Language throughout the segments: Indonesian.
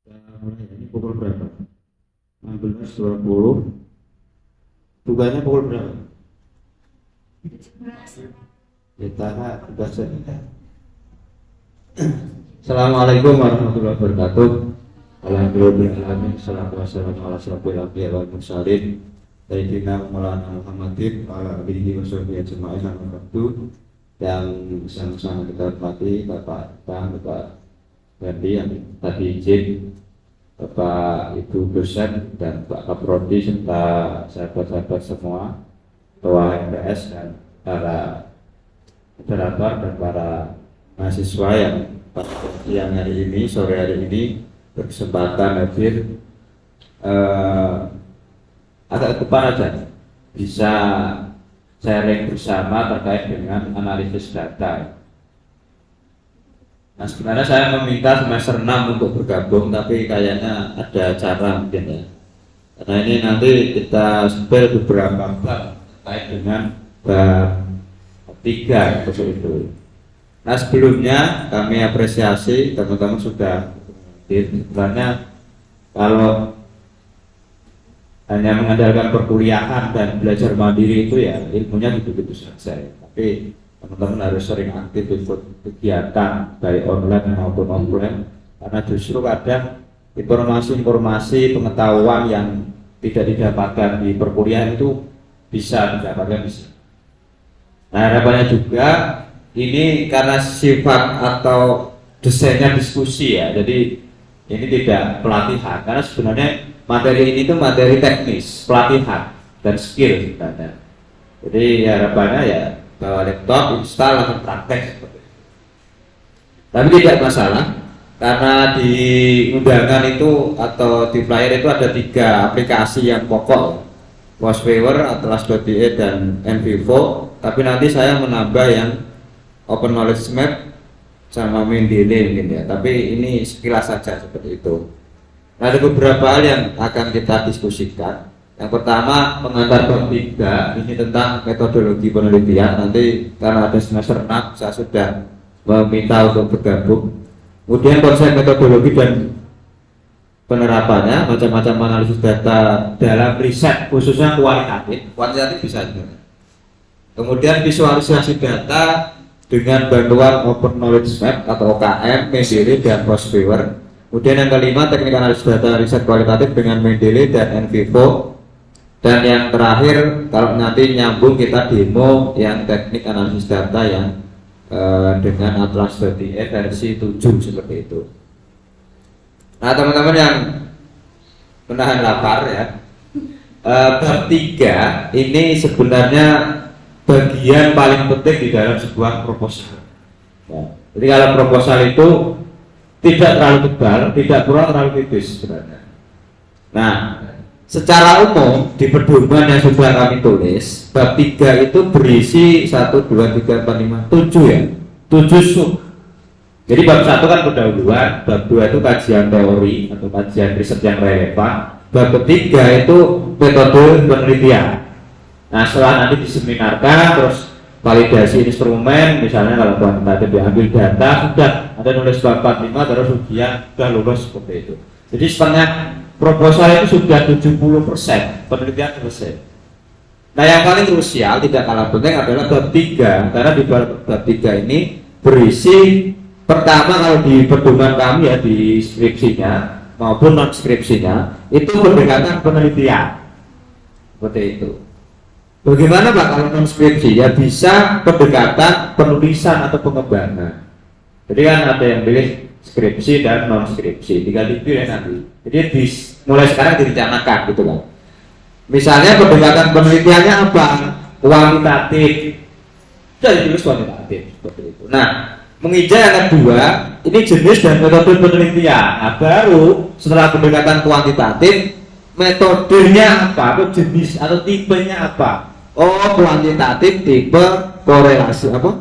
Mulai ini pukul berapa? 16.20. Bukanya pukul berapa? Kita sudah selesai. Assalamualaikum warahmatullahi wabarakatuh. Alhamdulillahirrahmanirrahim. Assalamualaikum warahmatullahi wabarakatuh. Sayyidina Maulana Muhammadin wa ala alihi wa sahbihi ajma'in. Yang sama-sama kita hormati Bapak Bandi yang tadi izin, Bapak Ibu dosen dan Pak Kaprodi serta sahabat-sahabat semua, Ketua MPS dan para moderator dan para mahasiswa yang pada siang hari ini, sore hari ini berkesempatan hadir. Agak depan aja bisa sharing bersama terkait dengan analisis data. Nah, sebenarnya saya meminta semester 6 untuk bergabung, tapi kayaknya ada cara mungkin ya. Karena ini nanti kita spell beberapa bab terkait dengan bab 3 seperti itu. Nah, sebelumnya kami apresiasi teman-teman sudah hadir. Sebenarnya kalau hanya mengandalkan perkuliahan dan belajar mandiri itu ya ilmunya gitu-gitu saja. Tapi teman-teman harus sering aktif ikut kegiatan baik online maupun offline, karena justru kadang informasi-informasi pengetahuan yang tidak didapatkan di perkuliahan itu bisa didapatkan di sini. Nah, harapannya juga ini karena sifat atau desainnya diskusi ya, jadi ini tidak pelatihan, karena sebenarnya materi ini tuh materi teknis, pelatihan dan skill sebenarnya. Jadi harapannya ya bawa laptop, install, lakukan praktek seperti itu. Tapi tidak masalah, karena di undangan itu atau di flyer itu ada 3 aplikasi yang pokok, Postpaper, Atlas.de dan NVivo. Tapi nanti saya menambah yang Open Knowledge Map sama Mendeley mungkin ya. Tapi ini sekilas saja seperti itu. Nah, ada beberapa hal yang akan kita diskusikan. Yang pertama, pengantar bab 3 ini tentang metodologi penelitian. Nanti karena ada semester 6 saya sudah meminta untuk bergabung. Kemudian konsep metodologi dan penerapannya, macam-macam analisis data dalam riset khususnya kuantitatif bisa juga. Kemudian visualisasi data dengan bantuan Open Knowledge Map atau OKM, Mendeley dan Postpaper. Kemudian yang kelima, teknik analisis data riset kualitatif dengan Mendeley dan NVivo. Dan yang terakhir, kalau nanti nyambung kita demo yang teknik analisis data yang dengan Atlas.de versi 7 seperti itu. Nah, teman-teman yang menahan lapar ya, bab 3 ini sebenarnya bagian paling penting di dalam sebuah proposal. Ya. Jadi kalau proposal itu tidak terlalu tebal, tidak pula terlalu tipis sebenarnya. Nah, secara umum di pedoman yang sudah kami tulis, bab 3 itu berisi 1, 2, 3, 4, 5, 7 ya, 7 sub. Jadi bab 1 kan pendahuluan, bab 2 itu kajian teori atau kajian riset yang relevan, bab 3 itu metode penelitian. Nah, setelah nanti diseminarkan, terus validasi instrumen, misalnya kalau kuantitatif diambil data, sudah ada nulis bab 45, terus ujian sudah lulus seperti itu. Jadi setengah proposal itu sudah 70% penelitian selesai. Nah, yang paling krusial tidak kalah penting adalah bab 3, karena di bab 3 ini berisi pertama, kalau di pedoman kami ya di skripsinya maupun non skripsinya itu pendekatan penelitian seperti itu. Bagaimana Pak kalau non skripsi? Ya bisa pendekatan penulisan atau pengembangan. Jadi kan ada yang pilih skripsi dan non skripsi, tinggal dipilih nanti. Jadi mulai sekarang direncanakan gitu kan. Misalnya pendekatan penelitiannya apa? Kuantitatif. Jadi tulis kuantitatif seperti itu. Nah, menginjak yang kedua, ini jenis dan metode penelitian. Nah, baru setelah pendekatan kuantitatif, metodenya apa? Atau jenis atau tipenya apa? Oh, kuantitatif tipe korelasi apa?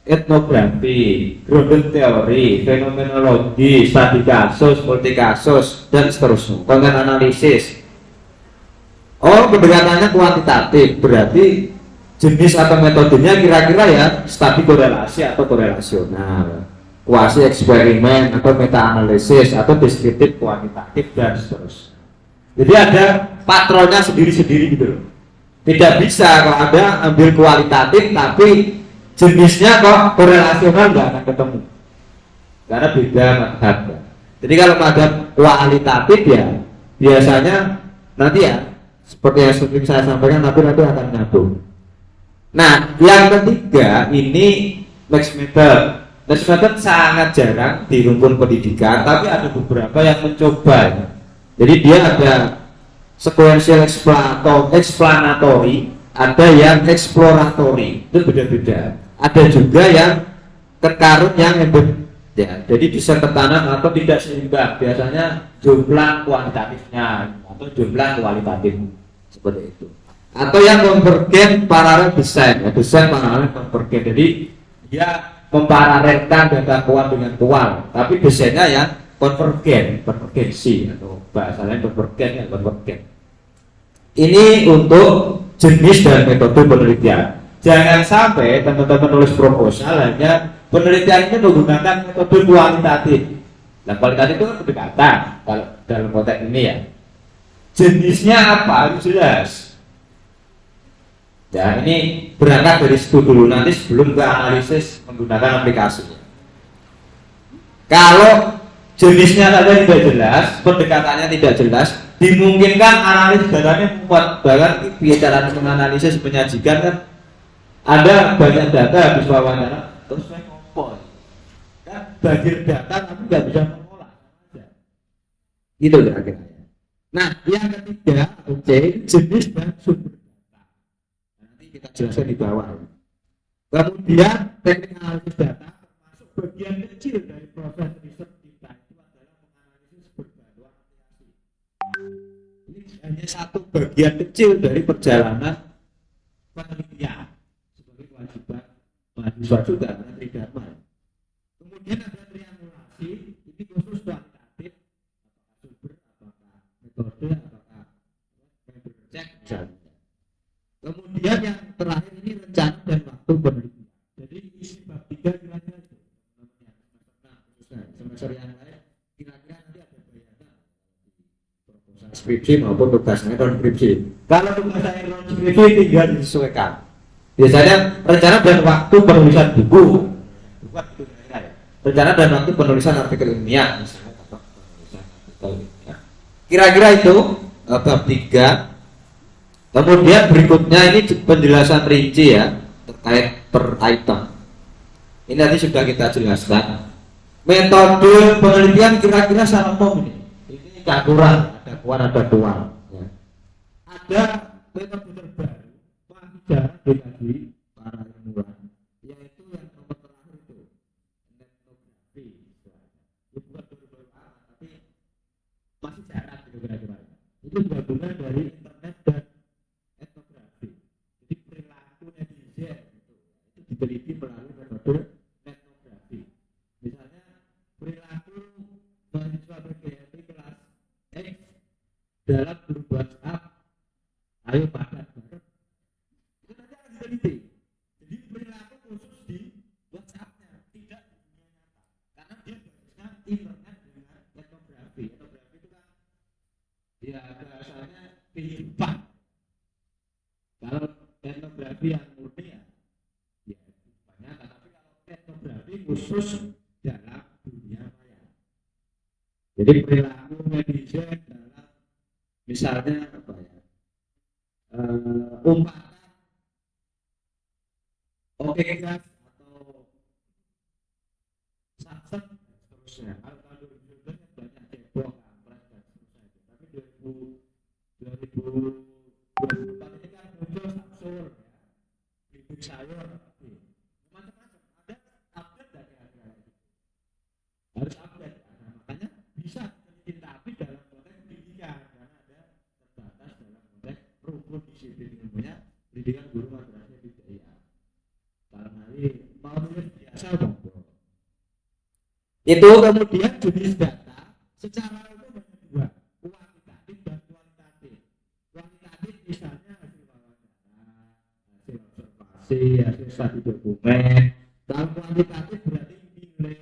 Etnografi, grounded teori, fenomenologi, studi kasus, multi kasus, dan seterusnya. Konten analisis. Oh, pendekatannya kuantitatif, berarti jenis atau metodenya kira-kira ya studi korelasi atau korelasional. kuasi eksperimen atau meta analisis atau deskriptif kuantitatif dan seterusnya. Jadi ada patronnya sendiri-sendiri gitu loh. Tidak bisa kalau ada ambil kualitatif tapi jenisnya kok korelasional nggak akan ketemu karena beda madhab. Jadi kalau madhab kualitatif ya biasanya nanti ya seperti yang sering saya sampaikan nanti akan nyambung. Nah yang ketiga ini mixed method. Mixed method sangat jarang di rumpun pendidikan tapi ada beberapa yang mencoba. Jadi dia ada sequential explanatory, ada yang exploratory, itu beda-beda. Ada juga yang kekarut yang ya, jadi bisa tertanam atau tidak seimbang. Biasanya jumlah kuantitatifnya atau jumlah kualitatif seperti itu. Atau yang convergent paralel design, ya, desain paralel convergent. Jadi dia memparalelkan data kual dengan kual, tapi desainnya yang konvergensi atau bahasa lain konvergen ya konvergen. Ini untuk jenis dan metode penelitian. Jangan sampai teman-teman nulis proposal hanya penelitian ini menggunakan metode kualitatif. Nah kualitatif itu kan pendekatan kalau dalam konteks ini ya. Jenisnya apa harus jelas. Ya ini berangkat dari situ dulu nanti sebelum ke analisis menggunakan aplikasi. Kalau jenisnya saja tidak jelas, pendekatannya tidak jelas, dimungkinkan analisis datanya membuat bahkan bicara menganalisis menyajikan kan ada banyak data habis wawancara terus saya ngompol kan banjir data tapi nggak bisa mengolah gitu kira-kira. Nah yang ketiga jenis dan sumber data nanti kita jelaskan di bawah. Kemudian teknik analisis data termasuk bagian kecil dari proses riset kita itu adalah menganalisis berbagai aplikasi. Ini hanya satu bagian kecil dari perjalanan penelitian sebagai kewajiban mahasiswa juga karena tridharma. Kemudian ada triangulasi, ini khusus kuantitatif, apakah sumber, apakah metode, apakah paper check misalnya. Kemudian yang terakhir ini rencana dan waktu penelitian. Jadi isi bab 3 kira-kira itu. Semester yang lain kira-kira nanti ada bayangan skripsi maupun tugasnya non skripsi. Kalau tugasnya non skripsi tinggal disesuaikan. Biasanya rencana dan waktu penulisan buku, bukan itu ya. Rencana dan waktu penulisan artikel ilmiah misalnya atau penulisan artikel ilmiah. Kira-kira itu bab 3. Kemudian berikutnya ini penjelasan rinci ya terkait per item. Ini nanti sudah kita jelaskan. Metode penelitian kira-kira secara umum ini. Ini campuran, ada kuar, ada dual. Ya. Ada metode terbaru, pelajaran bagi para ilmuwan, yaitu yang nomor terakhir itu, etnografi. Itu bukan baru-baru amat, tapi masih jarang gitu kira-kira. Itu gabungan dari internet dan etnografi. Jadi perilaku netizen itu diteliti melalui metode etnografi. Misalnya perilaku mahasiswa PGRI kelas X dalam grup WhatsApp, ayo padat bareng. Itu nanti akan diteliti. Jadi perilaku khusus di WhatsApp-nya, tidak di dunia nyata. Karena dia basisnya internet dengan etnografi. Etnografi itu kan ya bahasanya kehidupan. Kalau etnografi yang murni ya banyak, tapi kalau etnografi khusus dalam dunia maya. Jadi perilaku netizen dalam misalnya apa ya? Umpatan oke gas atau satset dan seterusnya. Kalau tahun 2019 banyak cebong, kampret dan seterusnya. Tapi 2024 ini kan muncul sapsur, ya, bibit sayur, macam-macam. Ada update dari harga itu. Harus update. Nah, makanya bisa diteliti tapi dalam konteks pendidikan karena ada terbatas dalam konteks rukun disiplin ilmunya pendidikan guru madrasah budaya. Kalau hari mau nulis biasa dong. Itu kemudian jenis data secara umum ada dua, kuantitatif dan kualitatif. Kuantitatif misalnya hasil wawancara, hasil observasi, hasil studi dokumen. Kalau kuantitatif berarti nilai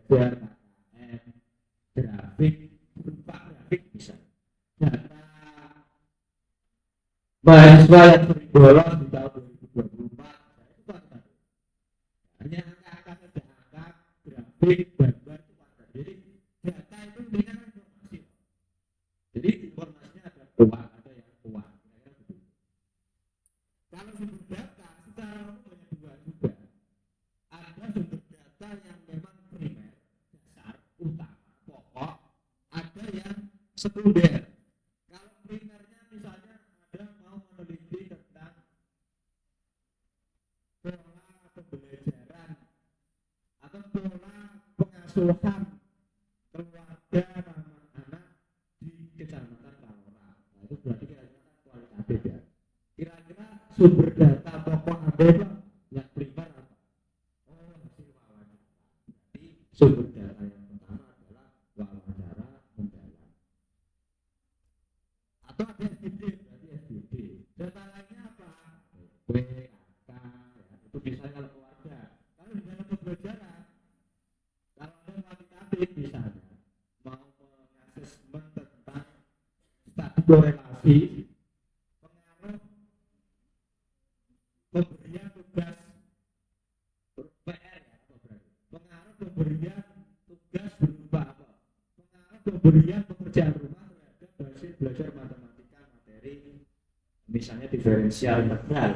belajar KKN, grafik, berupa grafik bisa. Data mahasiswa yang sering bolos di tahun 2024 itu kuantitatif. Hanya angka-angka saja, angka grafik, gambar itu kuantitatif. Jadi data itu intinya informasi. Jadi informasinya ada kuat, ada yang kuat. Kalau sumber data secara umum banyak dua juga. Ada sumber data yang memang primer, dasar, utama, pokok. Ada yang sekunder. Kalau primernya misalnya ada mau meneliti tentang pola pembelajaran atau pola pengasuhan keluarga ramah anak di kecamatan Kalora. Nah, itu berarti kira-kira kualitatif ya. Kira-kira sumber data pokok ada itu yang primer apa? Oh, hasil wawancara. Berarti sumber data yang pertama adalah wawancara mendalam. Atau ada SDD, berarti SDD. Data lainnya apa? PAK, ya. Itu misalnya kalau keluarga. Kalau di dalam pembelajaran, kalau ada kuantitatif misalnya, mau mengasesmen tentang studi korelasi, pengaruh pemberian tugas PR ya, pengaruh pemberian tugas berupa apa? Pengaruh pemberian pekerjaan rumah terhadap hasil belajar matematika materi misalnya diferensial integral.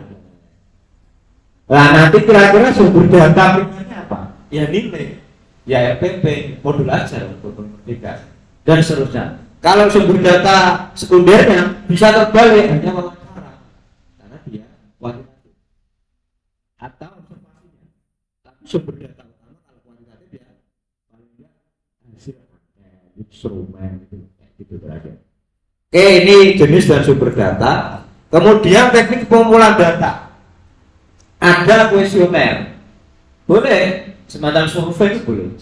Nah nanti kira-kira sumber data primernya apa? Ya nilai, ya RPP, modul ajar untuk matematika dan seterusnya. Kalau sumber data sekundernya bisa terbalik hanya wawancara karena dia kuantitatif atau observasinya. Tapi sumber data utama kalau kuantitatif ya paling tidak hasil angket, instrumen gitu berada. Oke, ini jenis dan sumber data. Kemudian teknik pengumpulan data. Ada kuesioner, boleh semacam survei boleh.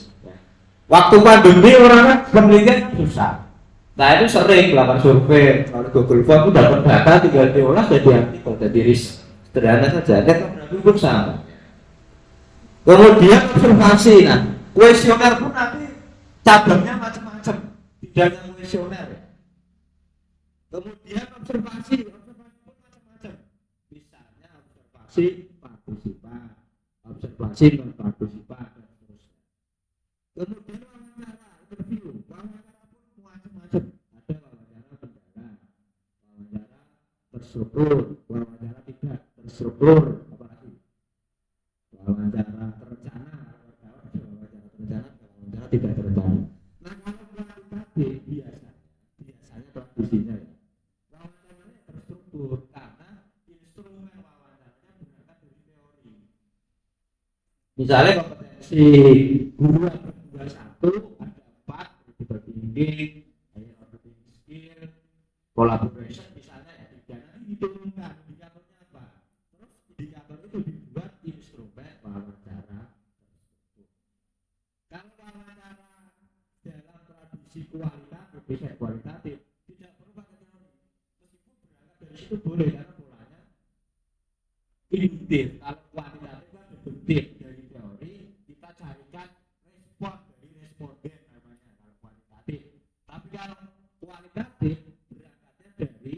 Waktu pandemi orang kan penelitian susah. Nah itu sering melakukan survei kalau Google Form itu dapat data tinggal diolah jadi artikel jadi riset sederhana saja. Dan pun sama. Kemudian observasi, nah kuesioner pun nanti cabangnya macam-macam, tidak hanya kuesioner. Kemudian observasi pun macam-macam. Misalnya observasi partisipan, observasi non partisipan dan seterusnya. Kemudian wawancara, interview, wawancara pun macam-macam. Ada wawancara mendalam, wawancara terstruktur, wawancara tidak terstruktur, apalagi wawancara terencana, wawancara terencana, wawancara tidak terencana. Nah kalau kualitatif biasanya tradisinya ya. Wawancaranya terstruktur karena instrumen wawancaranya berangkat dari teori. Misalnya kompetensi guru yang berdua satu ada 4 critical thinking, marketing skill, collaboration misalnya ya 3 nanti diturunkan indikatornya apa. Terus indikator itu dibuat instrumen wawancara terstruktur. Kalau wawancara dalam tradisi kualitatif, bisa kualitatif tidak perlu pakai teori. Meskipun berangkat dari situ boleh karena polanya induktif. Kalau kuantitatif kan deduktif dari teori, kita carikan respon dari responden namanya kalau kuantitatif. Tapi kalau kualitatif berangkatnya dari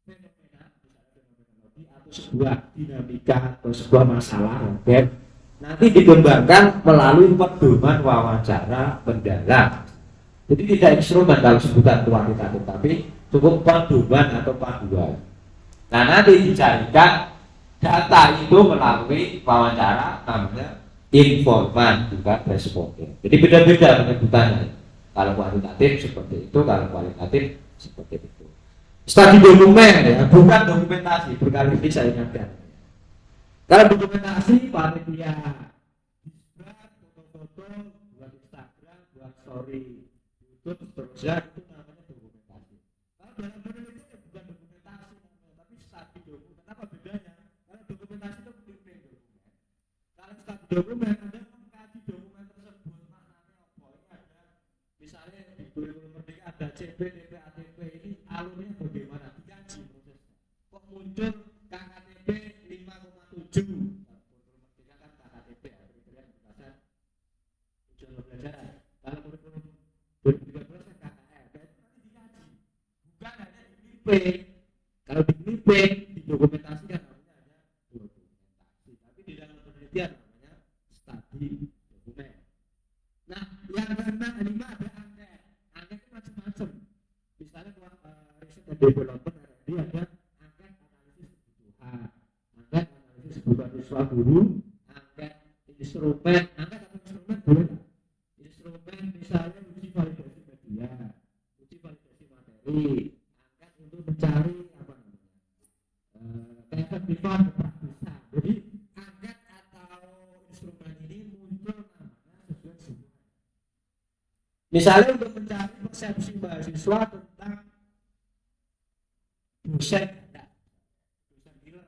fenomena, misalnya fenomenologi atau sebuah dinamika atau sebuah masalah, okay? Nanti dikembangkan melalui pedoman wawancara mendalam. Jadi tidak instrumen kalau sebutan kuantitatif, tapi cukup pedoman atau panduan. Nah nanti dicarikan data itu melalui wawancara namanya informan bukan responden. Jadi beda-beda penyebutannya. Kalau kuantitatif seperti itu, kalau kualitatif seperti itu. Studi dokumen ya, bukan dokumentasi. Berkali ini saya ingatkan. Kalau dokumentasi panitia foto-foto buat Instagram, buat story YouTube, seterusnya itu namanya dokumentasi. Kalau dalam penelitian bukan dokumentasi namanya, tapi studi dokumen. Apa bedanya? Kalau dokumentasi itu penelitian dokumen. Kalau studi dokumen Anda mengkaji dokumen tersebut maknanya apa? Ini ada misalnya di kurikulum merdeka ada CP, TP, ATP ini alurnya bagaimana? Dikaji prosesnya. Kok muncul KKTP 5,7? pembelajaran. Kalau kurikulum 2013 kan KKR, dan itu nanti dikaji, bukan hanya di clipping. Kalau di clipping didokumentasikan namanya hanya dokumentasi, tapi di dalam penelitian namanya studi dokumen. Nah, yang kelima ada angket. Angket itu macam-macam. Misalnya riset dan development R&D ada angket analisis kebutuhan, angket analisis kebutuhan siswa guru, angket instrumen, angket atau instrumen boleh. Instrumen misalnya uji validasi media, uji validasi materi, angket untuk mencari apa namanya keefektifan kepraktisan. Jadi angket atau instrumen ini muncul namanya sesuai kebutuhan. Misalnya untuk mencari persepsi mahasiswa tentang dosen killer.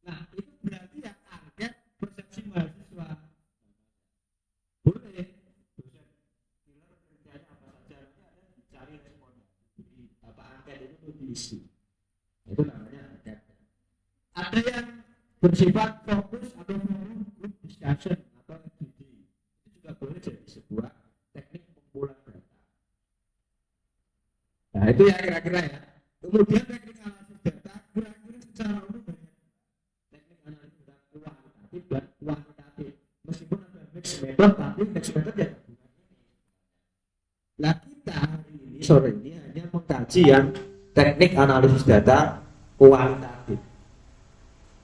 Nah, itu berarti yang angket persepsi mahasiswa. Boleh dosen killer kerjanya apa saja, nanti ada dicari responnya. Jadi apa angket itu diisi. Itu namanya angket. Ada yang bersifat fokus atau forum group discussion atau FGD. Itu juga boleh jadi sebuah teknik pengumpulan data. Nah, itu ya kira-kira ya. Kemudian teknik analisis data kira-kira secara umum banyak. Teknik analisis data kualitatif dan kuantitatif. Meskipun ada mixed method, tapi mixed method ya gabungan ini. Nah, kita hari ini sore ini hanya mengkaji yang teknik analisis data kualitatif.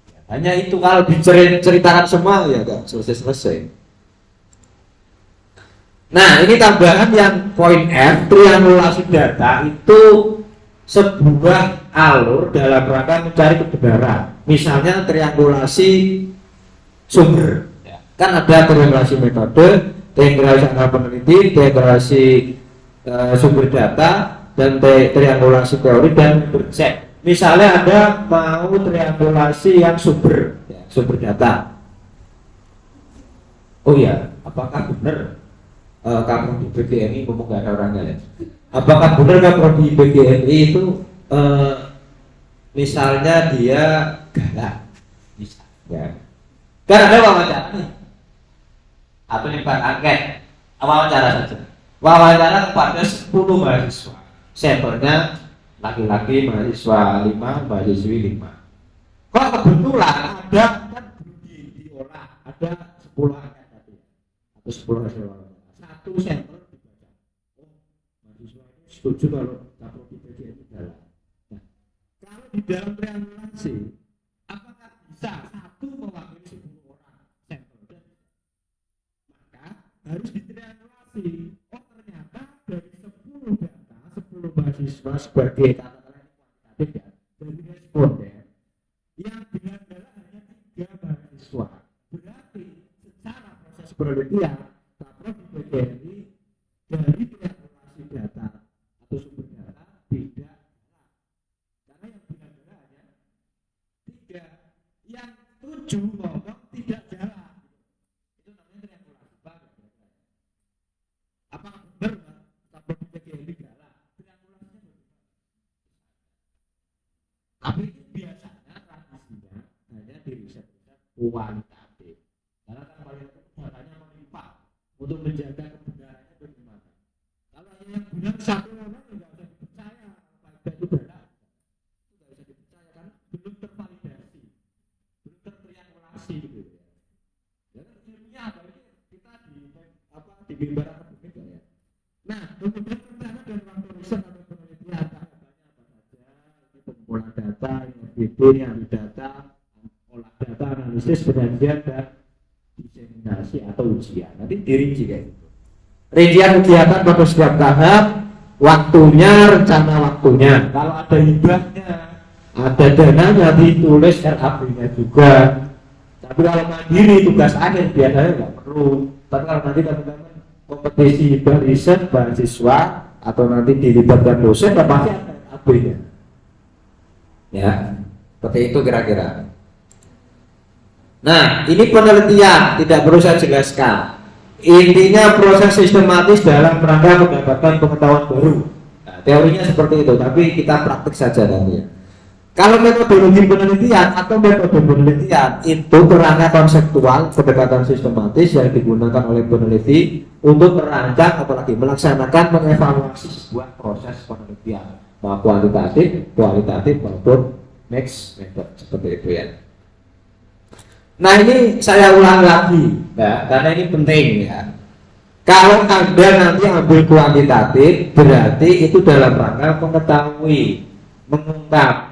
Ya, hanya itu, kalau diceritakan semua ya enggak selesai-selesai. Nah, ini tambahan yang poin F, triangulasi data itu sebuah alur dalam rangka mencari kebenaran. Misalnya triangulasi sumber, kan ada triangulasi metode, triangulasi angka peneliti, triangulasi sumber data, dan triangulasi teori dan bercek. Misalnya ada mau triangulasi yang sumber data. Oh ya, apakah benar kamu di BGNI ngomong gak ada orangnya ya? Apakah benar kamu di BGNI itu misalnya dia galak, misalnya kan ada wawancara nih atau nyebar angket, wawancara saja, wawancara kepada 10 mahasiswa, sampelnya laki-laki mahasiswa 5, mahasiswi 5. Kok kebetulan ada kan diolah, ada 10 angket tadi atau 10 hasil wawancara, satu sampel dibaca, oh mahasiswa ini setuju kalau di BGNI galak. Nah, kalau di dalam triangulasi apakah bisa satu mewakili 10 orang sampel? Maka harus ditriangulasi. Oh ternyata dari 10 data, 10 mahasiswa sebagai katakanlah kuantitatif ya, dari responden yang benar-benar hanya 3 mahasiswa. Berarti secara proses penelitian Prof di BGNI dari triangulasi data atau sumber data tidak, karena yang benar-benar hanya 3, yang 7 ngomong tidak jalan. Itu namanya triangulasi. Apakah benar Prof di BGNI jalan? Triangulasinya benar. Tapi itu biasanya tradisinya hanya di riset-riset kualitatif. Karena kan kualitatif datanya melimpah. Untuk menjaga kebenarannya bagaimana? Kalau yang benar satu orang tidak usah dipercaya, validasi itu benar, itu tidak usah dipercaya karena belum tervalidasi, belum tertriangulasi gitu ya. Jadi ilmiah apalagi kita di mimbar akademik ya. Nah, kemudian rencana dan waktu riset atau penelitian tahapannya apa saja? Ini pengumpulan data, FGD, ahli data, olah data, analisis, penelitian dan diseminasi atau ujian. Nanti dirinci kayak gitu. Rincian kegiatan pada setiap tahap, waktunya, rencana waktunya. Kalau ada hibahnya, ada dananya, ditulis RAB-nya juga. Tapi kalau mandiri tugas akhir biasanya nggak perlu. Tapi kalau nanti teman-teman kompetisi hibah riset mahasiswa atau nanti dilibatkan dosen, ya pasti ada RAB-nya. Ya, seperti itu kira-kira. Nah, ini penelitian, tidak perlu saya jelaskan. Intinya proses sistematis dalam rangka mendapatkan pengetahuan baru. Nah, teorinya seperti itu, tapi kita praktik saja nanti. Kalau metodologi penelitian atau metode penelitian itu perannya konseptual, pendekatan sistematis yang digunakan oleh peneliti untuk merancang apalagi melaksanakan mengevaluasi sebuah proses penelitian, mau kualitatif maupun mixed method seperti itu ya. Nah ini saya ulang lagi ya, karena ini penting ya. Kalau Anda nanti ambil kuantitatif, berarti itu dalam rangka mengetahui, mengungkap.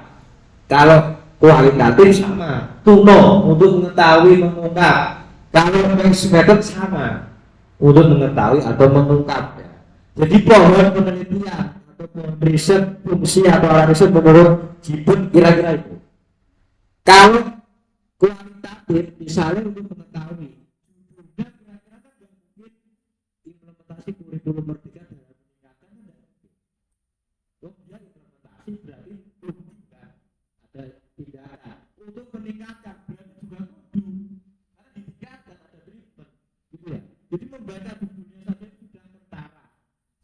Kalau kualitatif sama, tuno untuk mengetahui, mengungkap. Kalau mixed method sama, untuk mengetahui atau mengungkap. Ya. Jadi pohon penelitian atau pohon riset, fungsi atau arah riset menurut Gibbon kira-kira itu. Kalau kualitatif misalnya untuk mengetahui implementasi kurikulum merdeka dalam pendidikan dia implementasi berarti bukan ada tindakan untuk meningkatkan berarti juga kudu karena ditingkatkan ada treatment gitu ya. Jadi membaca bukunya saja sudah ketara,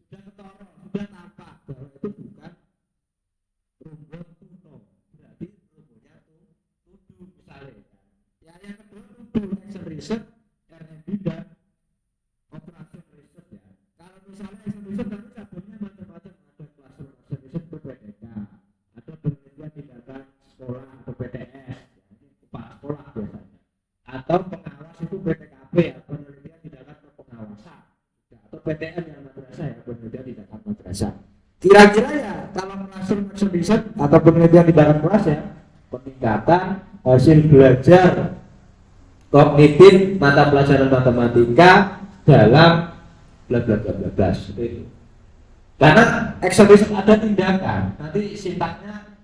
sudah ketorong, sudah nampak bahwa itu bukan rumput tuno, berarti rumputnya tudu misalnya. Ya yang kedua tudu action research, R&D dan operation research ya. Kalau misalnya action research nanti cabangnya macam-macam, ada cluster action research PPDK, ada penelitian tindakan sekolah atau PTS, ya, ini kepala sekolah biasanya. Atau pengawas itu PTKP ya, penelitian tindakan pengawasan. Ya, atau PTN yang madrasah ya, penelitian tindakan madrasah. Kira-kira ya kalau hasil action research atau penelitian tindakan kelas ya, peningkatan hasil belajar kognitif mata pelajaran matematika dalam bla bla bla bla bla seperti itu. Karena action research ada tindakan, nanti sintaknya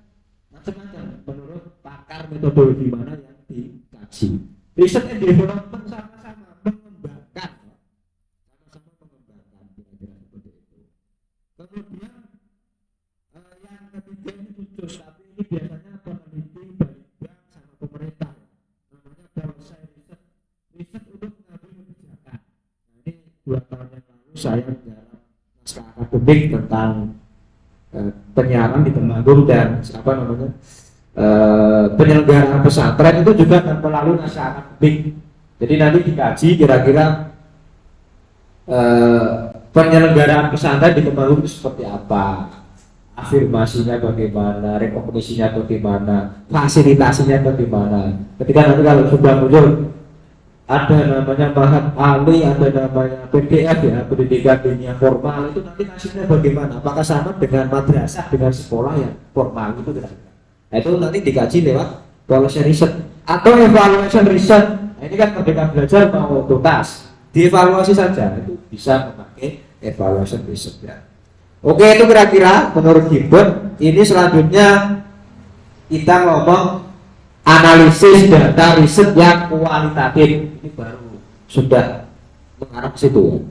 macam-macam menurut pakar metodologi mana yang dikaji. Research and development sama-sama mengembangkan, kira-kira seperti itu. Kemudian yang ketiga ini khusus, tapi ini biasanya peneliti bank sama pemerintah, namanya policy research, riset untuk mengambil kebijakan. Nah, ini 2 tahun yang lalu saya menggarap naskah akademik tentang penyiaran di Temanggung dan penyelenggaraan pesantren itu juga melalui naskah akademik. Jadi nanti dikaji kira-kira penyelenggaraan pesantren di Temanggung itu seperti apa, afirmasinya bagaimana, rekognisinya bagaimana, fasilitasinya bagaimana. Ketika nanti kalau sudah muncul ada namanya Mahat Ali, ada namanya PDF ya, pendidikan dunia formal, itu nanti hasilnya bagaimana, apakah sama dengan madrasah, dengan sekolah yang formal itu kira-kira. Nah, itu nanti dikaji lewat policy research atau evaluation research. Nah, ini kan Merdeka Belajar mau tuntas, dievaluasi saja, itu bisa memakai evaluation research ya. Oke, itu kira-kira menurut Gibbon. Ini selanjutnya kita ngomong analisis data riset yang kualitatif. Ini baru sudah mengarah ke situ ya.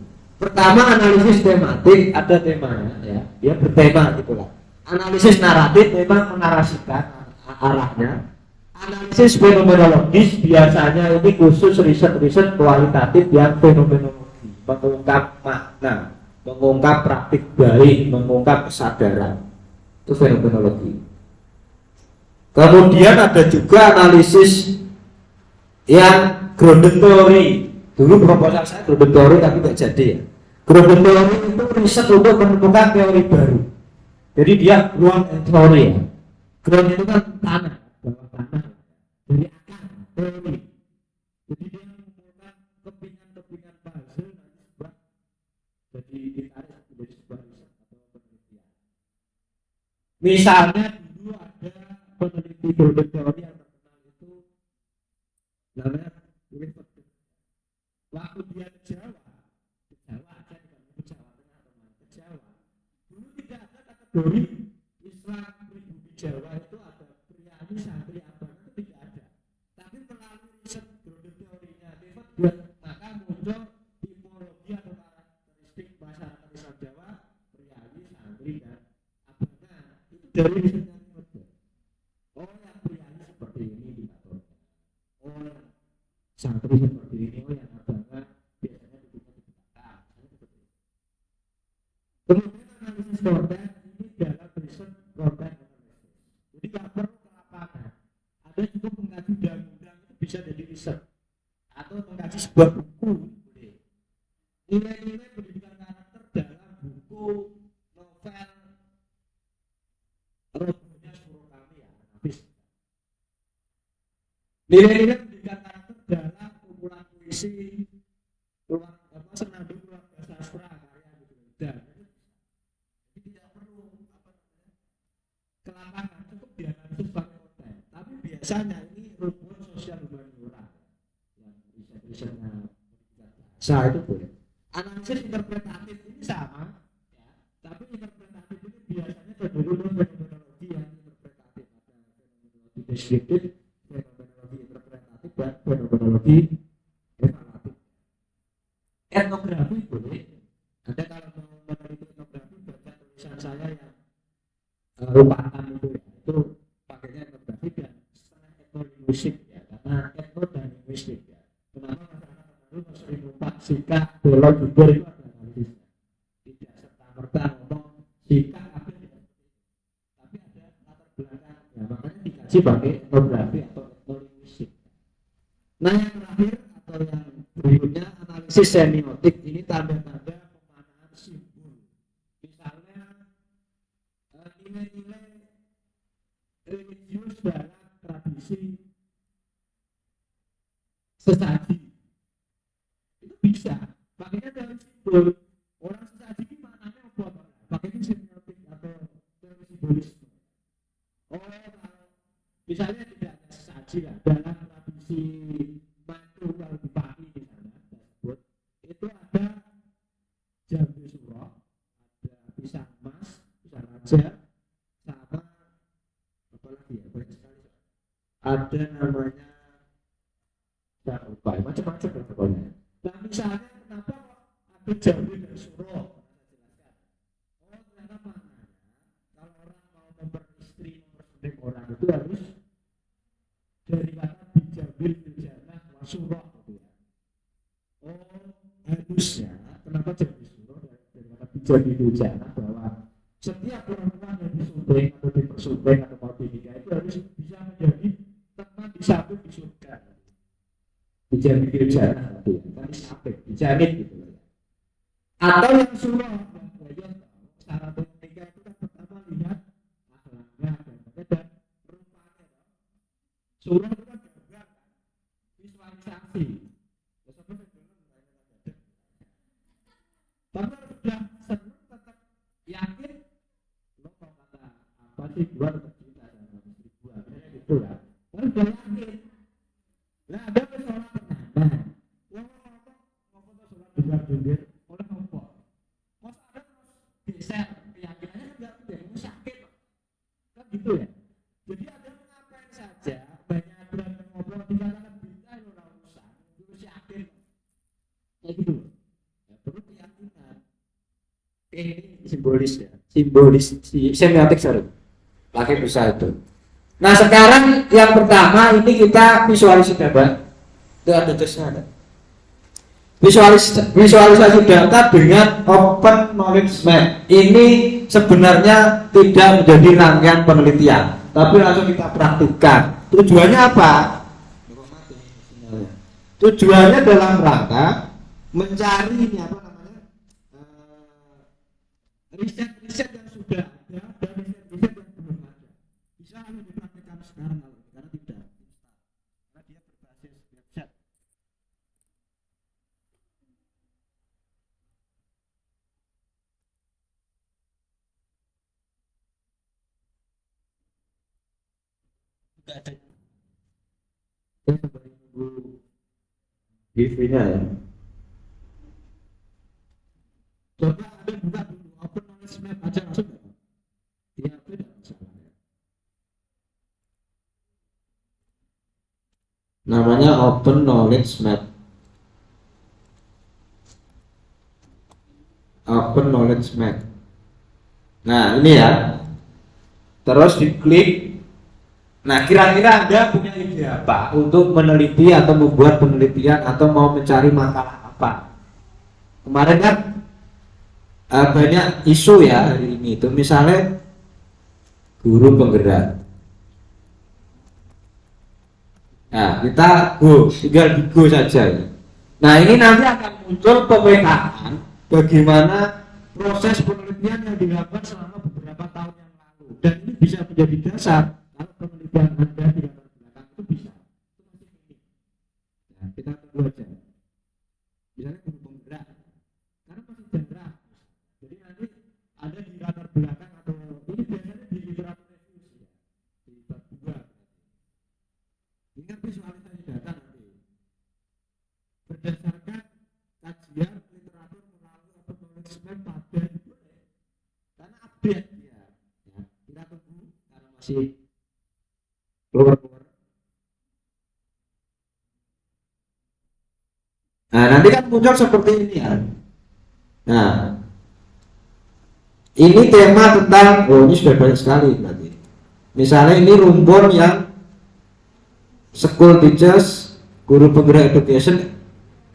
Pertama analisis tematik, ada temanya ya, dia bertema gitu lah. Analisis naratif memang menarasikan arahnya. Analisis fenomenologis biasanya ini khusus riset-riset kualitatif yang fenomenologi, mengungkap makna, mengungkap praktik baik, mengungkap kesadaran. Itu fenomenologi. Kemudian ada juga analisis yang grounded theory. Dulu proposal saya grounded theory tapi tidak jadi ya. Grounded theory itu riset untuk menemukan teori baru. Jadi dia ground theory ya. Ground itu kan tanah, bawah tanah. Dari akar teori. Jadi dia mengumpulkan kepingan-kepingan puzzle nanti sebuah jadi ditarik menjadi sebuah riset atau penelitian. Misalnya dulu ada peneliti grounded theory yang terkenal itu namanya Wilford. Waktu dia ke Jawa aja bukan ke Jawa Tengah atau ke Jawa. Dulu tidak ada kategori Islam pribumi Jawa itu ada priani, santri, abang itu tidak ada. Tapi melalui riset grounded teorinya Wilford, maka muncul tipologi atau karakteristik masyarakat Islam Jawa, priani, santri dan abang. Itu dari risetnya Wilford. Oh yang priani seperti ini diaturnya. Oh yang santri seperti ini, oh yang abang biasanya duduknya di belakang. Kemudian analisis konten ini dalam riset konten. Jadi nggak perlu sebuah buku. Nilai-nilai pendidikan karakter dalam buku novel Robohnya Suruh Kami ya, habis. Nilai-nilai pendidikan karakter dalam kumpulan puisi senandung keluarga sastra karya gitu. Dan jadi tidak perlu kelapangan, cukup dianalisis pakai konten. Tapi biasanya ini rumpun sosial humaniora yang riset-risetnya bahasa itu boleh. Analisis interpretatif ini sama, ya. Tapi interpretatif ini biasanya cenderung fenomenologi yang interpretatif, ada fenomenologi deskriptif, fenomenologi interpretatif, dan fenomenologi evaluatif. Etnografi boleh. Anda kalau mau meneliti etnografi baca tulisan saya yang rupakan itu ya, itu pakainya etnografi dan setengah etnolinguistik ya, karena etno dan linguistik ya. Kenapa masyarakat sering lupa sikap belok jujur itu ada analisisnya, tidak serta merta ngomong sikap apa ya, tapi ada latar belakang ya, makanya dikaji pakai etnografi atau etnolinguistik. Nah yang terakhir atau yang berikutnya analisis semiotik, ini tanda-tanda pemanaan simbol, misalnya nilai-nilai religius dalam tradisi sesaji itu bisa pakainya dalam simbol. Orang sesaji ini maknanya apa? Pakainya semiotik atau dalam simbolisme. Oh kalau misalnya tidak ada sesaji ya, dalam tradisi mantu kalau bupati misalnya tersebut itu ada jambu suro, ada pisang emas, pisang raja, sama apa lagi ya, banyak sekali. Ada namanya saya lupa, macam-macam ya pokoknya. Nah misalnya kenapa ada jambu dan suro? Oh ternyata maknanya kalau orang mau memperistri, mempersulit orang itu harus dari kata bijambil biljana wasuro gitu ya. Oh harusnya kenapa jambu suro dari kata bijambil biljana, bahwa setiap perempuan yang disunting atau dipersunting atau mau dinikah itu harus bisa menjadi teman di satu di surga. Dijamin biljana gitu ya, kan sampai dijamin gitu ya. Atau yang suro yang bagian syarat menikah itu kan pertama lihat akhlaknya dan rupanya. Suro itu kan juga visualisasi. Tapi sudah senang tetap yakin lo mau kata apa sih gua tetap cinta sama istri gua, gitu ya. Tapi sudah yakin. Nah ada persoalan pertanyaan. Ngomong sholat dengar oleh apa? Masa ada terus geser keyakinannya kan nggak udah mau sakit kan gitu ya. Jadi ada ngapain saja banyak aturan ngobrol dikatakan bisa lo urusan terus yakin kayak gitu ya, perlu keyakinan. Ini simbolis ya, simbolis semiotik sorry pakai bisa itu. Nah sekarang yang pertama ini kita visualisasi data, itu ada tesnya. Visualisasi data dengan open knowledge map ini sebenarnya tidak menjadi rangkaian penelitian, tapi langsung kita praktikkan. Tujuannya apa? Tujuannya dalam rangka mencari ini apa namanya riset-riset yang sudah ada dan riset-riset yang belum ada. Bisa dipraktikkan sekarang karena tidak karena dia berbasis website. Tidak ada GV-nya ya. Coba Anda buka dulu open knowledge map aja langsung di HP tidak masalah ya. Namanya open knowledge map. Open knowledge map. Nah ini ya. Terus diklik. Nah kira-kira Anda punya ide apa untuk meneliti atau membuat penelitian atau mau mencari makalah apa? Kemarin kan banyak isu ya hari ini itu, misalnya guru penggerak. Nah kita tinggal di go saja ya. Nah ini nanti akan muncul pemetaan bagaimana proses penelitian yang dilakukan selama beberapa tahun yang lalu, dan ini bisa menjadi dasar kalau penelitian Anda di latar belakang itu bisa. Nah, kita tunggu aja. Misalnya guru penggerak, karena masih jarang. Jadi nanti ada di latar belakang atau ini biasanya di literatur review ya, di bab 2. Ini kan visualisasi data nanti berdasarkan kajian literatur melalui acknowledgement pada itu, karena update ya. Kita tunggu karena masih keluar. Nah nanti kan muncul seperti ini ya. Nah ini tema tentang, ini sudah banyak sekali berarti. Misalnya ini rumpun yang school teachers, guru penggerak education,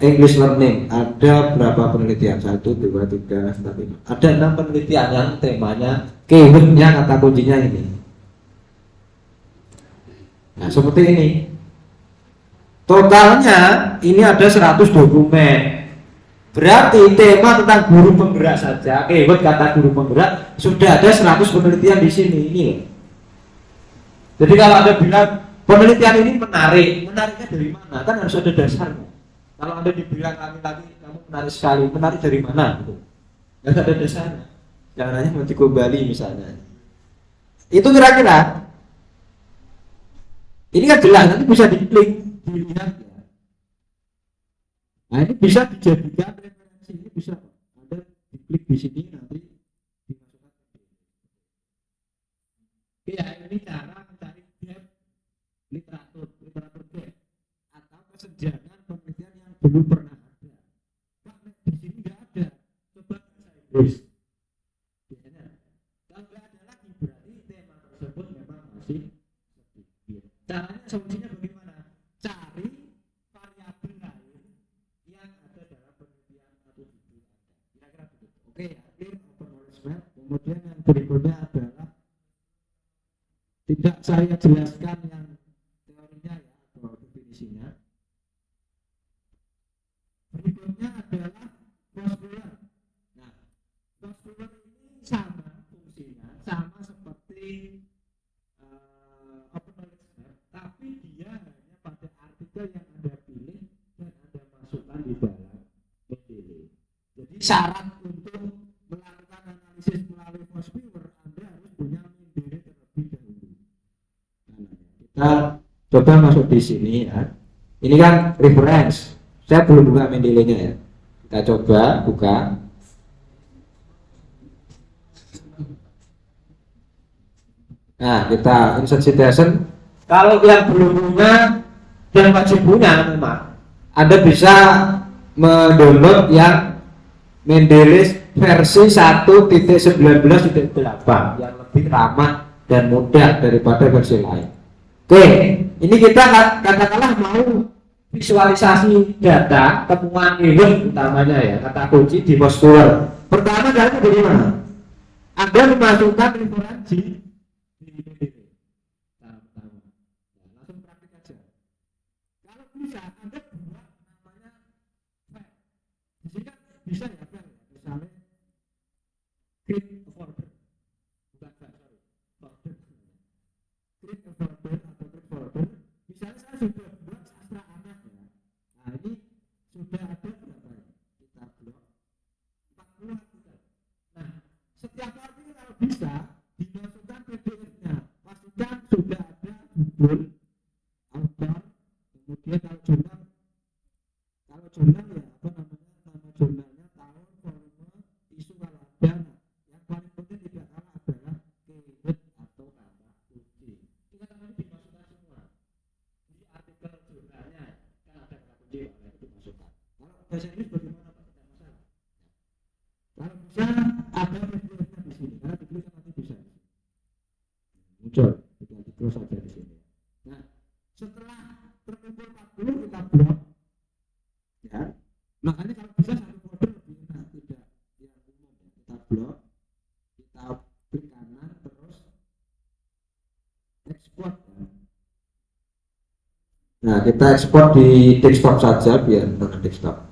English learning, ada berapa penelitian? 1, 2, 3, 4, 5. Ada 6 penelitian yang temanya, keywordnya, kata kuncinya ini. Nah seperti ini. Totalnya ini ada 100 dokumen. Berarti tema tentang guru penggerak saja, keyword kata guru penggerak, sudah ada 100 penelitian di sini ini loh. Jadi kalau Anda bilang penelitian ini menarik, menariknya dari mana? Kan harus ada dasarnya. Kalau Anda dibilang lagi kamu menarik sekali, menarik dari mana? Gitu. Nggak ada dasarnya. Jangan hanya nanti ke Bali misalnya. Itu kira-kira. Ini kan jelas, nanti bisa diklik, dilihat ya. Nah ini bisa dijadikan referensi, ini bisa Anda diklik di sini nanti dimasukkan. Ya ini cara mencari gap literatur gap atau kesenjangan penelitian yang belum pernah ada. Nah, di sini nggak ada. Coba bahasa Inggris. Biasanya kalau nggak ada lagi berarti tema tersebut memang masih sedikit. Caranya solusinya bagaimana? Cari variabel lain yang ada dalam penelitian atau judul Anda. Kira-kira begitu. Oke ya, clear acknowledgement. Kemudian yang berikutnya adalah tidak saya jelaskan yang teorinya ya atau definisinya. Berikutnya adalah postular. Nah, postular ini sama fungsinya, sama seperti acknowledgement, tapi dia hanya pada artikel yang Anda pilih dan Anda masukkan di dalam PDL. Jadi syarat untuk melakukan analisis melalui postular Anda harus punya PDL terlebih dahulu. Kita coba masuk di sini ya. Ini kan reference. Saya belum buka Mendeley-nya ya. Kita coba buka. Nah, kita insert citation. Kalau yang belum punya dan wajib punya memang, Anda bisa mendownload yang Mendeley versi 1.19.8 yang lebih ramah dan mudah daripada versi lain. Oke, ini kita katakanlah mau visualisasi data temuan keyword utamanya ya, kata kunci di postular. Pertama caranya bagaimana? Anda memasukkan referensi di PDL. Langsung praktik aja. Kalau bisa Anda buat namanya file. Di sini kan bisa ya file. Misalnya create a folder. Bukan file, sorry. Folder. Create a folder atau create folder. Misalnya saya sudah buat sastra anak ya. Nah ini sudah ada berapa ya? Kita blok 40 artikel. Nah setiap artikel kalau bisa dimasukkan PDF-nya. Pastikan sudah ada judul, author, kemudian kalau jurnal ya apa namanya, nama jurnalnya, tahun, volume, isu kalau ada. Nah, yang paling penting tidak kalah adalah keyword atau kata kunci. Itu kan namanya dimasukkan semua. Di artikel jurnalnya kan ada kata kunci, itu dimasukkan. Kalau bahasa Inggris bagaimana Pak? Tidak masalah. Kalau bisa ada PDF-nya di sini, karena diklik nanti bisa muncul, tinggal diklik saja di sini. Nah, setelah terkumpul 40 kita blok, ya. Makanya kalau bisa satu folder lebih enak, tidak yang umum ya. Kita blok, kita klik kanan, terus ekspor ya. Nah kita ekspor di desktop saja biar dengan desktop.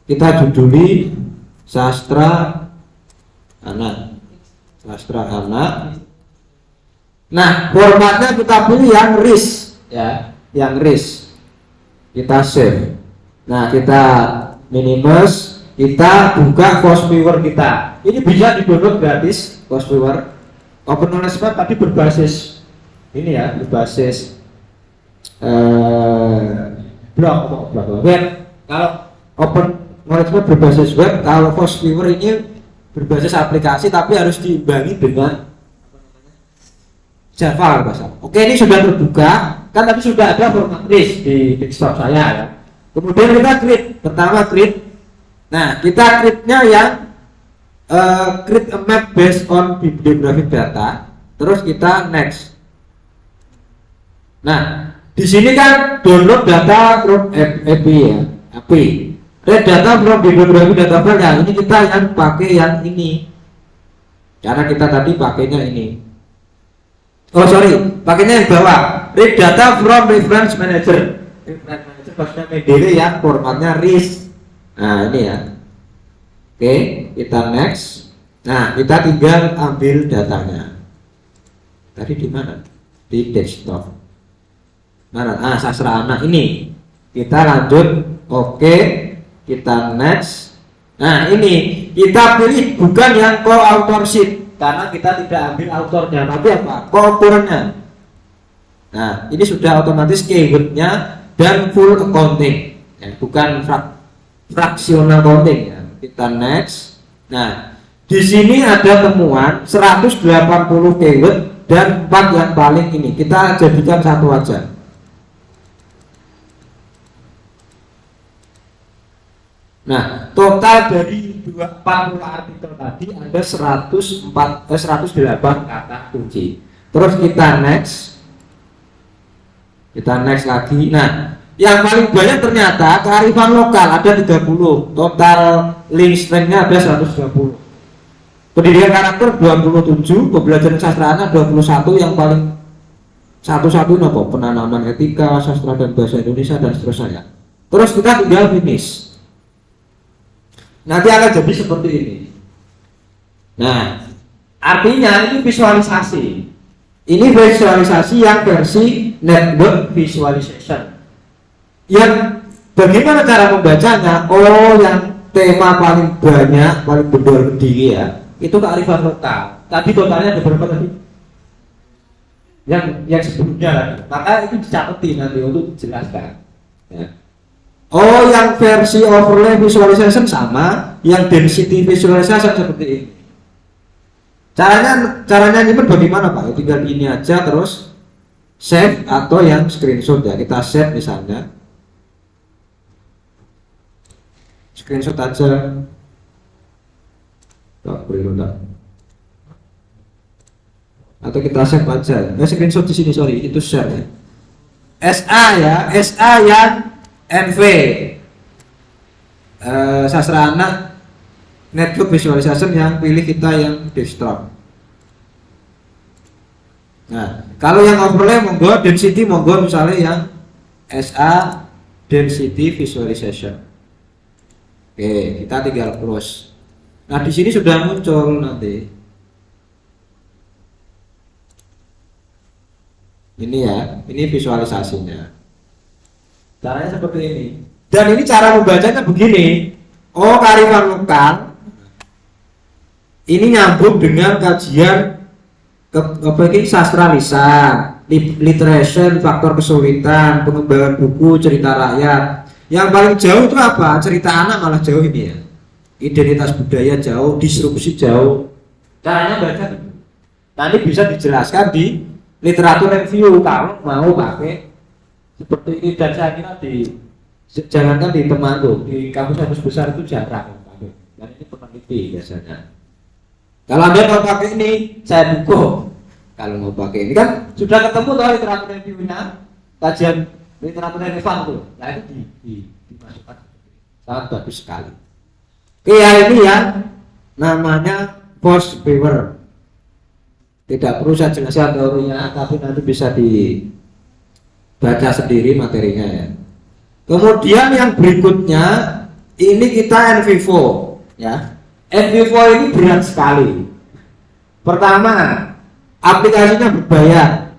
kita juduli sastra anak. Nah, formatnya kita pilih yang RIS ya, yang RIS. Kita save. Nah, kita minimize, kita buka Force Viewer kita. Ini bisa di-download gratis, Force Viewer. Open Knowledge Map tadi berbasis ini ya, berbasis blog web. Kalau Open Knowledge Map berbasis web, kalau Force Viewer ini berbasis aplikasi tapi harus diimbangi dengan Java bahasa. Oke, ini sudah terbuka, kan tadi sudah ada format RIS di desktop saya ya. Kemudian kita create, pertama create. Nah, kita create-nya yang create a map based on bibliographic data. Terus kita next. Nah, di sini kan download data from API ya, API. Read data from bibliographic data file. Nah, ini kita yang pakai yang ini. Karena kita tadi pakainya ini. Oh sorry, pakainya yang bawah. Read data from reference manager. Reference manager maksudnya Mendeley yang formatnya RIS. Nah ini ya. Oke, kita next. Nah kita tinggal ambil datanya. Tadi di mana? Di desktop. Mana? Sastra anak ini. Kita lanjut. Oke, kita next. Nah ini kita pilih bukan yang co-authorship. Karena kita tidak ambil autornya, tapi apa? Co-authornya. Nah, ini sudah otomatis keywordnya dan full accounting, ya, bukan fractional accounting. Ya. Kita next. Nah, di sini ada temuan 180 keyword dan 4 yang paling ini. Kita jadikan satu aja. Nah, total dari 40 artikel tadi ada 108 kata kunci. Terus kita next. Kita next lagi. Nah, yang paling banyak ternyata kearifan lokal ada 30. Total link strength-nya ada 120. Pendidikan karakter 27, pembelajaran sastra anak 21, yang paling satu-satu apa? Penanaman etika, sastra dan bahasa Indonesia dan seterusnya. Terus kita tinggal finish. Nanti akan jadi seperti ini. Nah, artinya ini visualisasi. Ini visualisasi yang versi network visualization. Yang bagaimana cara membacanya? Oh, yang tema paling banyak, paling bendor berdiri ya, itu kearifan lokal. Tadi totalnya ada berapa tadi? Yang sebelumnya lagi. Maka itu dicatat nanti untuk dijelaskan. Ya. Oh, yang versi overlay visualization sama, yang density visualization seperti ini. Caranya nyimpen bagaimana Pak? Tinggal ini aja terus save atau yang screenshot ya. Kita save misalnya. Screenshot aja. Tak boleh tak. Atau kita save aja. Screenshot di sini sorry, itu share ya. SA ya, SA yang NV sastra anak network visualization yang pilih kita yang desktop. Nah, kalau yang overlay monggo density monggo misalnya yang SA density visualization. Oke, kita tinggal close. Nah, di sini sudah muncul nanti. Ini ya, ini visualisasinya. Caranya seperti ini. Dan ini cara membacanya begini. Oh, kearifan lokal. Ini nyambung dengan kajian sastra lisan, literasi, faktor kesulitan, pengembangan buku, cerita rakyat. Yang paling jauh itu apa? Cerita anak malah jauh ini ya. Identitas budaya jauh, disrupsi jauh. Caranya baca. Nanti bisa dijelaskan di literatur review kalau mau pakai seperti ini, dan saya kira jangankan di Temanggung, di kampus-kampus besar itu jarang pakai. Dan ini peneliti biasanya. Kalau Anda mau pakai ini, saya dukung. Kalau mau pakai ini kan sudah ketemu tuh literatur reviewnya, kajian literatur relevan tuh. Nah itu dimasukkan. Sangat bagus sekali. Oke ya, ini yang namanya Force Viewer. Tidak perlu saya jelaskan teorinya, tapi nanti bisa dibaca sendiri materinya ya. Kemudian yang berikutnya Ini kita NVivo ya. NVivo ini berat sekali. Pertama, aplikasinya berbayar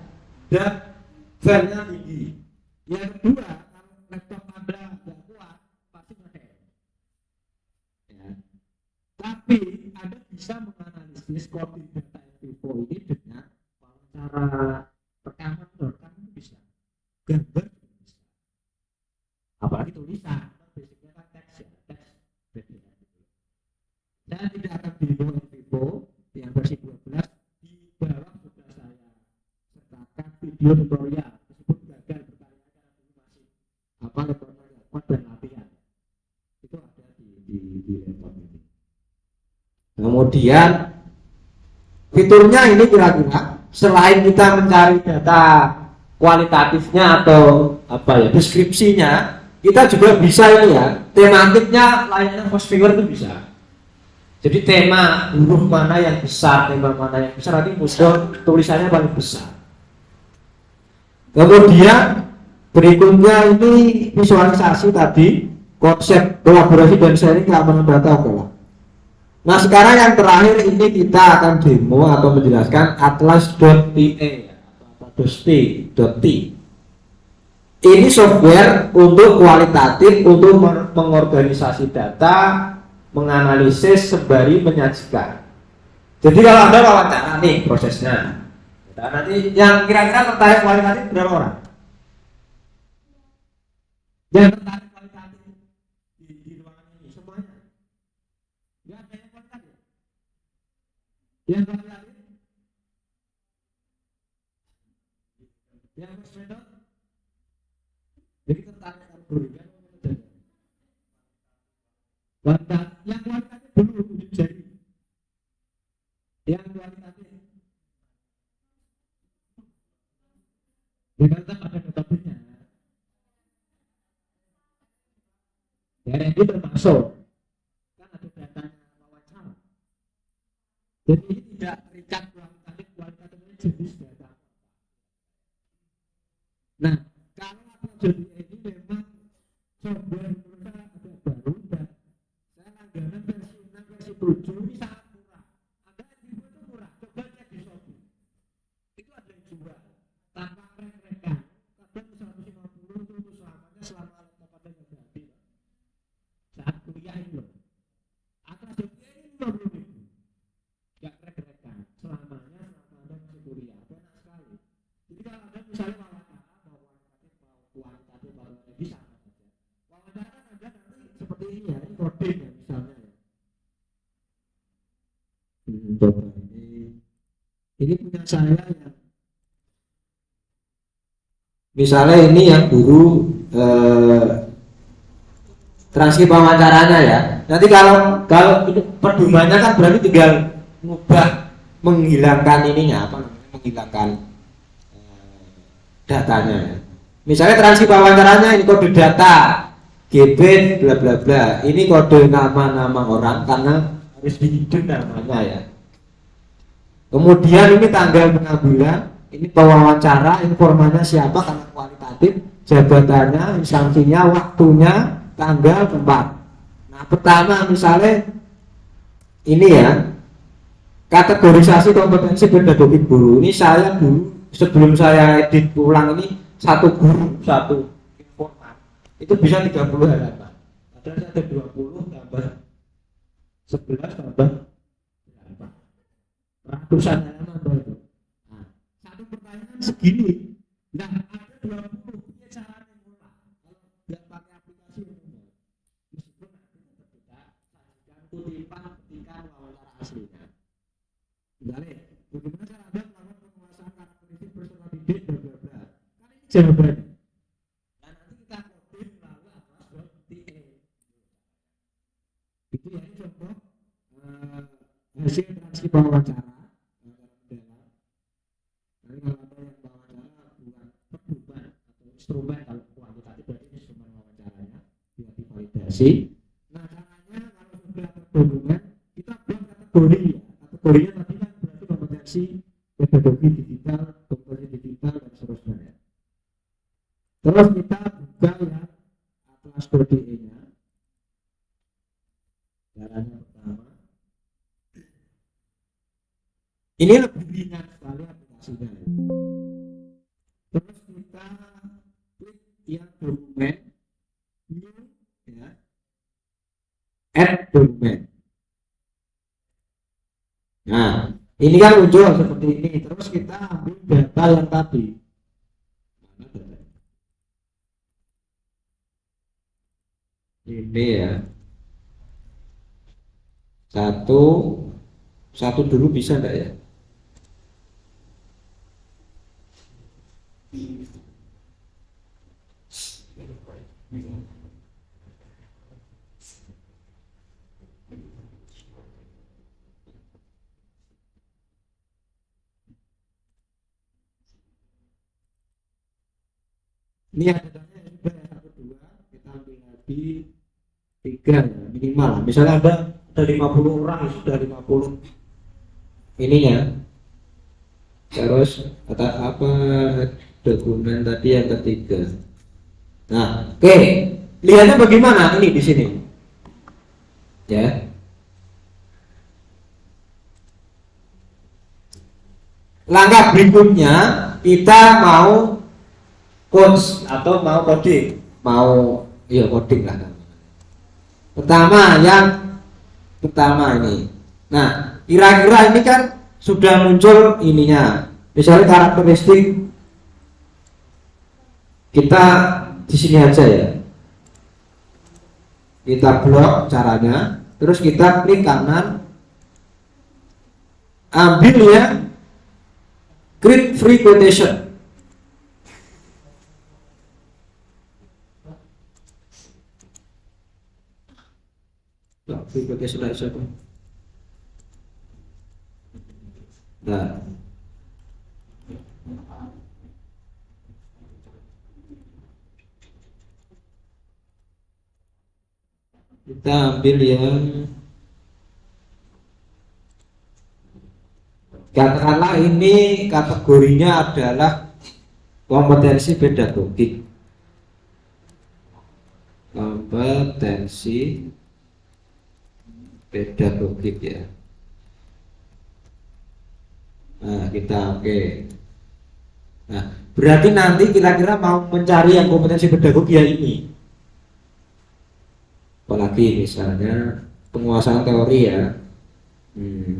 dan filenya tinggi. Yang kedua, kalau laptop Anda nggak kuat, pasti ngehem. Ya. Tapi Anda bisa menganalisis kode data NVivo ini dengan cara rekaman rekam itu bisa, gambar juga bisa, apalagi tulisan. Basicnya kan teks ya, teks PDF. Saya tidak akan demo NVivo yang versi 12, di bawah sudah saya sertakan video tutorial tersebut gagal berkali-kali karena dulu masih apa laptopnya kuat dan latihan. Itu ada di laptop ini. Kemudian fiturnya ini kira-kira selain kita mencari data kualitatifnya atau apa ya deskripsinya, kita juga bisa ini ya tematiknya layaknya Foursquare itu bisa. Jadi tema huruf mana yang besar, tema mana yang besar nanti muncul tulisannya paling besar. Kemudian berikutnya ini visualisasi tadi, konsep kolaborasi dan sharing keamanan data adalah. Nah sekarang yang terakhir ini kita akan demo atau menjelaskan atlas.te atau atlas.t. Ini software untuk kualitatif untuk mengorganisasi data, menganalisis sembari menyajikan. Jadi kalau Anda wawancara nih prosesnya, nah, nanti yang kira-kira tertarik kualitatif berapa orang? Yang tertarik kualitatif di ruangan ini semuanya? Ya ada yang kualitatif? Yang kualitatif? Yang kualitatif? Jadi tertarik kalau berikan kualitas, yang kualitatif dulu tunjuk jari. Yang kualitatif. Ya kan tetap ada metodenya. Ya yang itu termasuk. Kan ada datanya wawancara. Jadi ini tidak terikat kualitatif ini jenis data. Nah, kalau jadi ini memang software mereka ada baru dan saya langganan versi 6 versi 7 ini sangat murah. Anda itu murah, coba cek di Shopee. Itu ada yang jual tanpa rek-rekan. Kadang 150 itu untuk selamanya selama laptop Anda nggak ganti. Saat kuliah ini loh. Atlas ini 50.000. Nggak rek-rekan selamanya selama Anda masih kuliah. Enak sekali. Jadi kalau Anda misalnya kualitatif bisa saja. Wawancara kan ada nanti seperti ini ya, ini coding ya misalnya ya. Coba ini punya saya yang misalnya ini yang guru transkrip wawancaranya ya. Nanti kalau itu pedomannya kan berarti tinggal ngubah menghilangkan ininya apa namanya menghilangkan datanya ya. Misalnya transkrip wawancaranya ini kode data GB bla bla bla. Ini kode nama-nama orang karena harus dihitung namanya ya. Kemudian ini tanggal pengambilan, ini pewawancara, informannya siapa karena kualitatif, jabatannya, instansinya, waktunya, tanggal, tempat. Nah, pertama misalnya ini ya. Kategorisasi kompetensi pedagogik guru. Ini saya dulu sebelum saya edit ulang ini satu guru, satu informan itu bisa 30 halaman. Padahal ada 20 tambah 11 tambah berapa? Ratusan halaman itu. Nah, satu pertanyaan segini. Nah, ada 20 punya caranya mulai. Kalau nggak pakai aplikasi umumnya, meskipun nanti kita sajikan kutipan wawancara aslinya. Misalnya, bagaimana cara Anda melakukan penguasaan karakteristik personal didik bla bla bla. Jawabannya. Nah, nanti kita coding melalui atlas.te. Itu ya ini contoh hasil transkrip wawancara. Nanti kalau ada yang wawancara bukan pedoman atau instrumen kalau kuantitatif berarti instrumen wawancaranya buat divalidasi. Nah caranya kalau sudah terhubungan kita buat kategori ya. Kategorinya tadi kan berarti kompetensi pedagogi digital, kompetensi digital dan seterusnya. Terus kita buka ya atlas.de nya. Ini lebih ringan sekali aplikasinya. Terus kita klik yang dokumen, new, ya, add dokumen. Nah, ini kan muncul seperti ini. Terus kita ambil data yang tadi. Mana data? Ini ya. Satu dulu bisa enggak ya? Ini ada datanya sudah ya, satu dua, kita ambil lagi tiga ya, minimal. Misalnya ada 50 orang, sudah 50 ininya. Terus kata apa dokumen tadi yang ketiga. Nah, oke. Lihatnya bagaimana ini di sini? Ya. Langkah berikutnya kita mau codes atau mau coding, ya coding lah. Pertama ini. Nah, kira-kira ini kan sudah muncul ininya. Misalnya karakteristik kita di sini aja ya. Kita blok caranya, terus kita klik kanan, ambil ya, create free quotation. Free quotation aja tuh. Nah, kita ambil yang katakanlah ini kategorinya adalah kompetensi pedagogik. Kompetensi pedagogik ya. Nah, kita oke. Nah, berarti nanti kira-kira mau mencari yang kompetensi pedagogik ya ini. Apalagi misalnya penguasaan teori ya,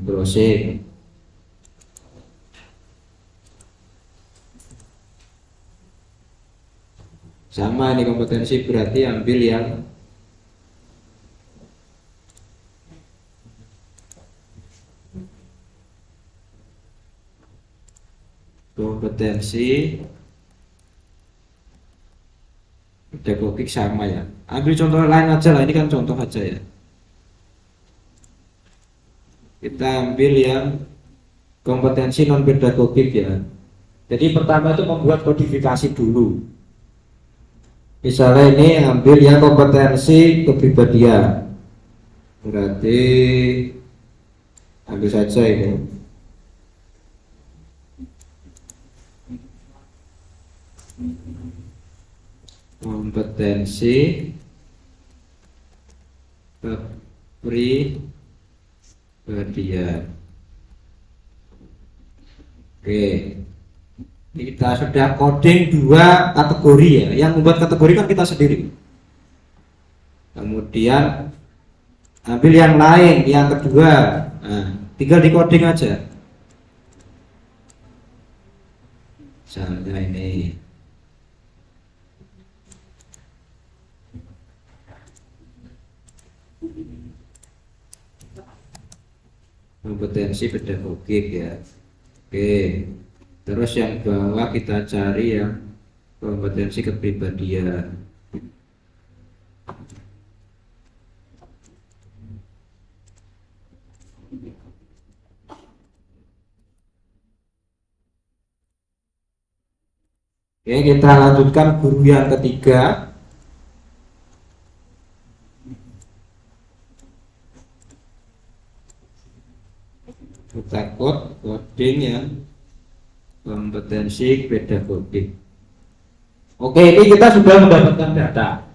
browsing. Sama ini kompetensi berarti ambil yang kompetensi pedagogik sama ya. Ambil contoh lain aja lah, ini kan contoh aja ya. Kita ambil yang kompetensi non pedagogik ya. Jadi pertama itu membuat kodifikasi dulu. Misalnya ini ambil yang kompetensi kepribadian. Berarti ambil saja ini. Kompetensi kepribadian. Oke, kita sudah coding dua kategori ya. Yang membuat kategori kan kita sendiri. Kemudian ambil yang lain, yang kedua. Nah, tinggal di coding aja. Misalnya ini. Kompetensi pedagogik ya. Oke, terus yang bawah kita cari yang kompetensi kepribadian. Oke, kita lanjutkan guru yang ketiga. Kita coding yang kompetensi pedagogik. Oke, ini kita sudah mendapatkan data.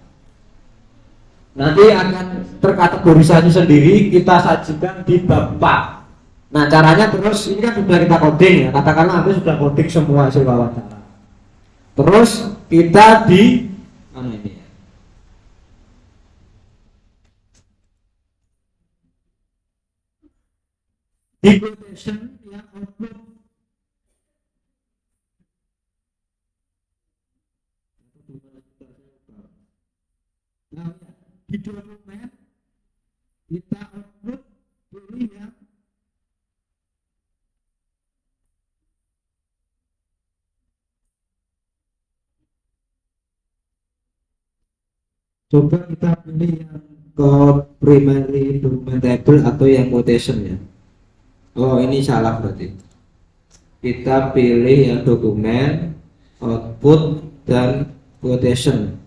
Nanti akan terkategorisasi sendiri, kita sajikan di bab 4. Nah caranya terus ini kan sudah kita coding ya, katakanlah aku sudah coding semua hasil wawancara. Terus kita di mana ini ya? Di quotation yang output nah, ya, di dokumen kita output pilih yang coba kita pilih yang ke primary document table atau yang quotation ya. Oh ini salah berarti. Kita pilih yang dokumen, output dan quotation.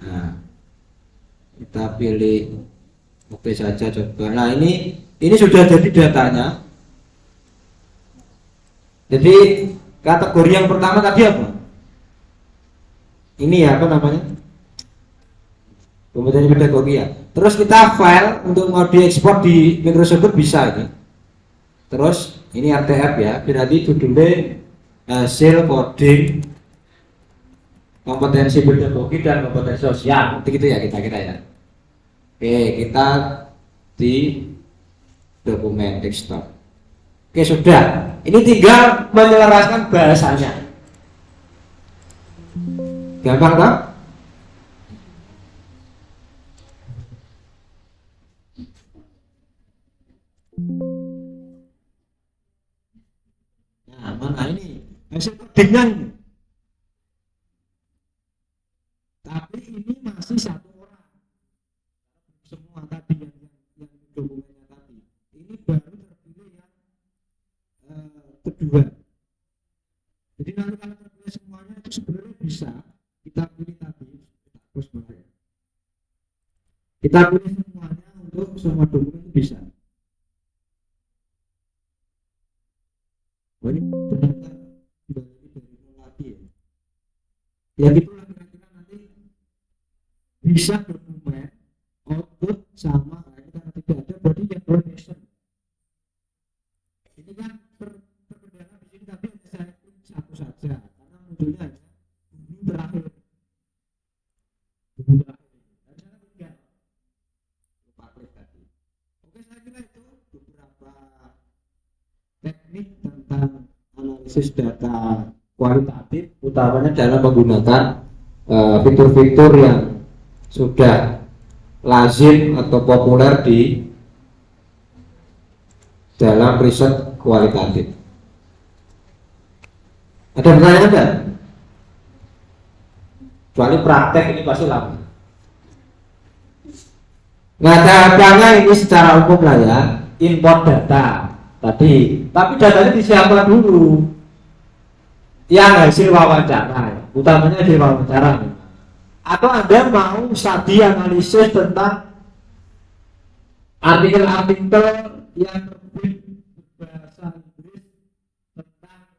Nah, kita pilih oke saja coba. Nah ini sudah jadi datanya. Jadi kategori yang pertama tadi apa? Ini ya apa namanya? Kompetensi pedagogi ya. Terus kita file untuk mau diekspor di Microsoft Word bisa ini. Terus ini RTF ya, berarti judulnya hasil coding kompetensi pedagogi dan kompetensi sosial. Gitu ya kita ya. Oke, kita di dokumen desktop. Oke sudah. Ini tinggal menyelaraskan bahasanya. Gampang tak? Nah, mana ini? Hasil codingnya ini. Tapi ini masih satu orang. Semua tadi yang dokumennya tadi. Ini baru terpilih yang kedua. Jadi nanti kalau terpilih semuanya itu sebenarnya bisa kita pilih tadi. Terus ya. Kita pilih semuanya untuk semua dokumen itu bisa. Oh, ini ternyata kembali dari lagi ya. Ya gitulah kira-kira nanti bisa dokumen output sama ini karena tidak ada berarti yang quotation. Ini kan terkendala di sini tapi hanya saya klik satu saja karena munculnya hanya bunyi terakhir. Bunyi terakhir. Dan saya tidak lupa klik tadi. Oke saya kira itu beberapa teknik tentang analisis data kualitatif utamanya dalam menggunakan fitur-fitur yang sudah lazim atau populer di dalam riset kualitatif. Ada pertanyaan enggak? Kecuali praktek ini pasti lama. Nah, caranya ini secara umum lah ya, import data tadi. Tapi datanya disiapkan dulu. Yang hasil wawancara, utamanya hasil wawancara. Atau Anda mau studi analisis tentang artikel-artikel yang terbit bahasa Inggris tentang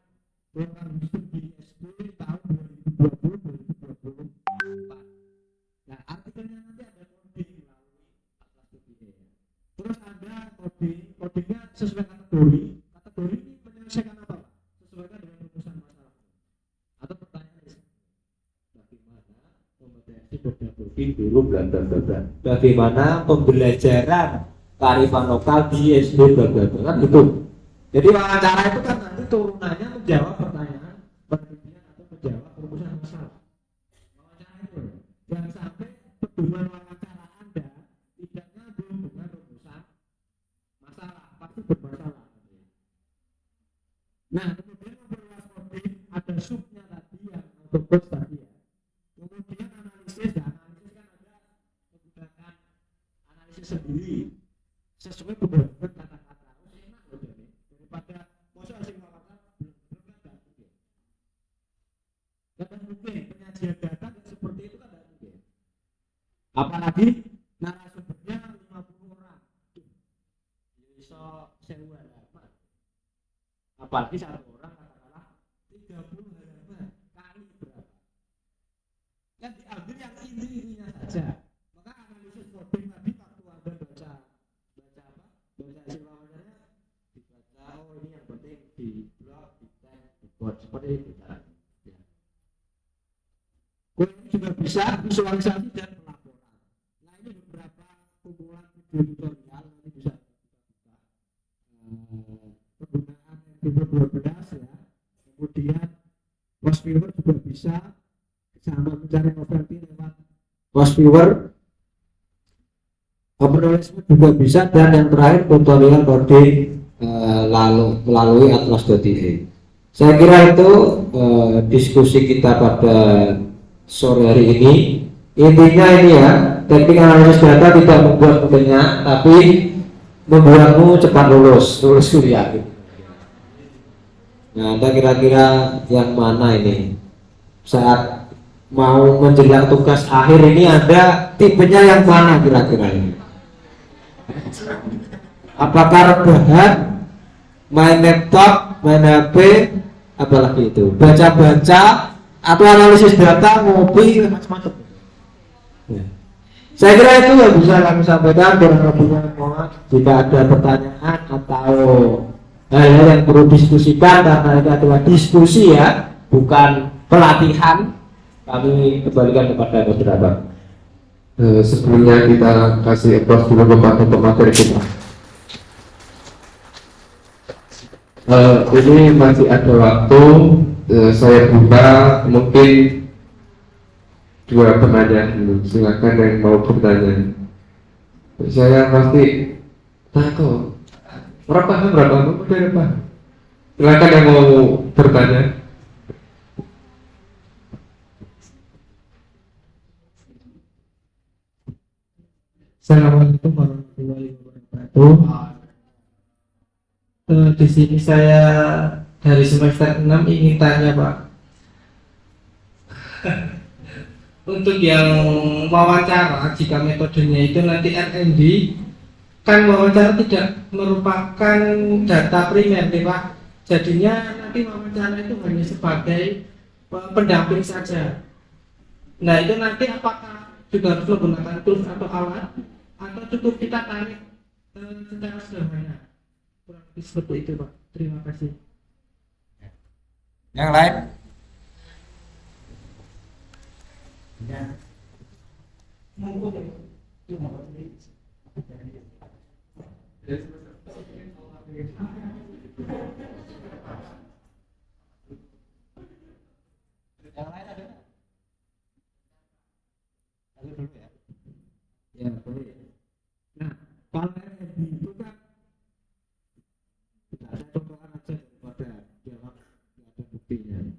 program studi SD tahun 2020-2024. Nah, artikelnya nanti ada coding melalui atlas studi. Terus ada codingnya sesuai kategori. Kategori ini menyelesaikan apa? Sesuaikan dengan rumusan masalah. Atau pertanyaan bagaimana kompetensi pedagogi guru bla. Bagaimana pembelajaran kearifan lokal di SD bla gitu. Jadi wawancara itu kan nanti turunannya menjawab pertanyaan penelitian atau menjawab rumusan masalah. Wawancara itu jangan sampai pedoman wawancara Anda tidak nyambung dengan rumusan masalah, pasti bermasalah. Nah, kemudian memperluas coding ada subnya tadi yang autobus tadi ya. Kemudian analisis kan ada menggunakan analisis sendiri sesuai kebutuhan kata-kata. Enak loh jadi daripada masa hasil wawancara belum kan mungkin. Kadang mungkin penyajian data seperti itu kan tidak mungkin. Apalagi narasumbernya 50 orang. Bisa sewa halaman. Apalagi satu orang katakanlah 30 halaman kali berapa? Kan diambil yang inti-intinya saja. Maka analisis coding tadi waktu Anda baca hasil wawancaranya itu. Kemudian juga bisa visualisasi dan pelaporan. Nah ini beberapa kumpulan video tutorial nanti bisa penggunaan MV12 ya. Kemudian post viewer juga bisa sama mencari novelty lewat post viewer. Open juga bisa, dan yang terakhir tutorial coding lalu melalui atlas.ie. Saya kira itu diskusi kita pada sore hari ini. Intinya ini ya, teknik analisis data tidak membuat mudah, tapi membuatmu cepat lulus kuliah. Nah, Anda kira-kira yang mana ini? Saat mau menjelang tugas akhir ini Anda tipenya yang mana kira-kira ini? Apakah rebahan, main laptop, main HP, apalagi itu, baca-baca, atau analisis data, ngopi, macam-macam. Ya. Saya kira itu yang bisa kami sampaikan. Kurang lebihnya mohon jika ada pertanyaan atau hal-hal yang perlu diskusikan, karena itu adalah diskusi ya, bukan pelatihan. Kami kembalikan kepada moderator. Sebelumnya kita kasih applause dulu kepada pemateri kita. Ini masih ada waktu, saya buka mungkin 2 pertanyaan dulu. Silakan yang mau bertanya. Saya pasti takut. Berapa? Silakan yang mau bertanya. Assalamualaikum warahmatullahi wabarakatuh. Di sini saya dari semester 6 ingin tanya Pak. Untuk yang wawancara, jika metodenya itu nanti R&D, kan wawancara tidak merupakan data primer nih Pak. Jadinya nanti wawancara itu hanya sebagai pendamping saja. Nah itu nanti apakah juga harus menggunakan tools atau alat, atau cukup kita tarik secara sederhana? Kurang lebih seperti itu Pak. Terima kasih. Yang lain? Ya. Yang lain ada? Ada dulu ya. Ya, boleh. Nah, kalau R&D itu kan saya contohkan aja daripada jawab ada buktinya.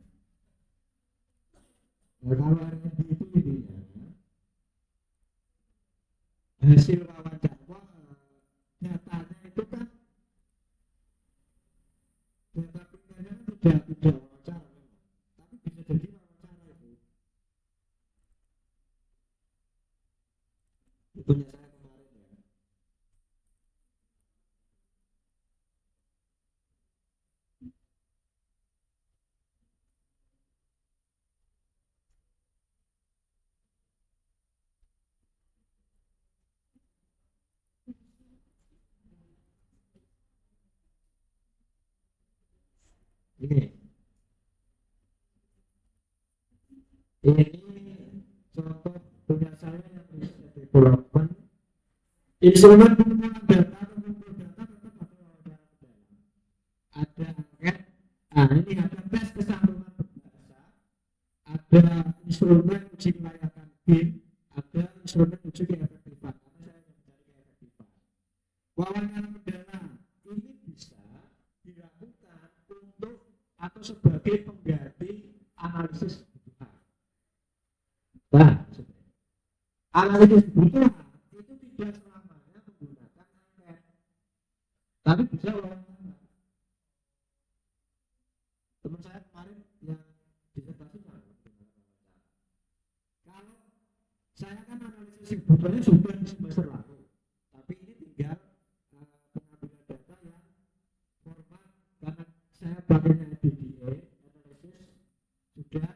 Nah, kalau R&D itu intinya hasil wawancara, datanya itu kan data primernya tidak wawancara, tapi bisa jadi wawancara itu. Punya saya kemarin ya. Ini contoh punya saya yang bisa development instrumen pengumpulan data atau mengumpul data tetap ada angket. Nah ini ada tes kesambungan berbahasa, ada instrumen uji kelayakan BIM, ada instrumen uji keefektifan. Karena saya mencari keefektifan. Wawancara perdana ini bisa dilakukan untuk atau sebagai pengganti analisis kebutuhan. Nah, analisis kebutuhan itu tidak selamanya menggunakan angket, tapi bisa wawancara. Teman saya kemarin yang disertasinya kalau saya kan analisis kebutuhannya sudah di semester lalu, tapi ini tinggal pengambilan data yang format, karena saya pakainya DDA analisis sudah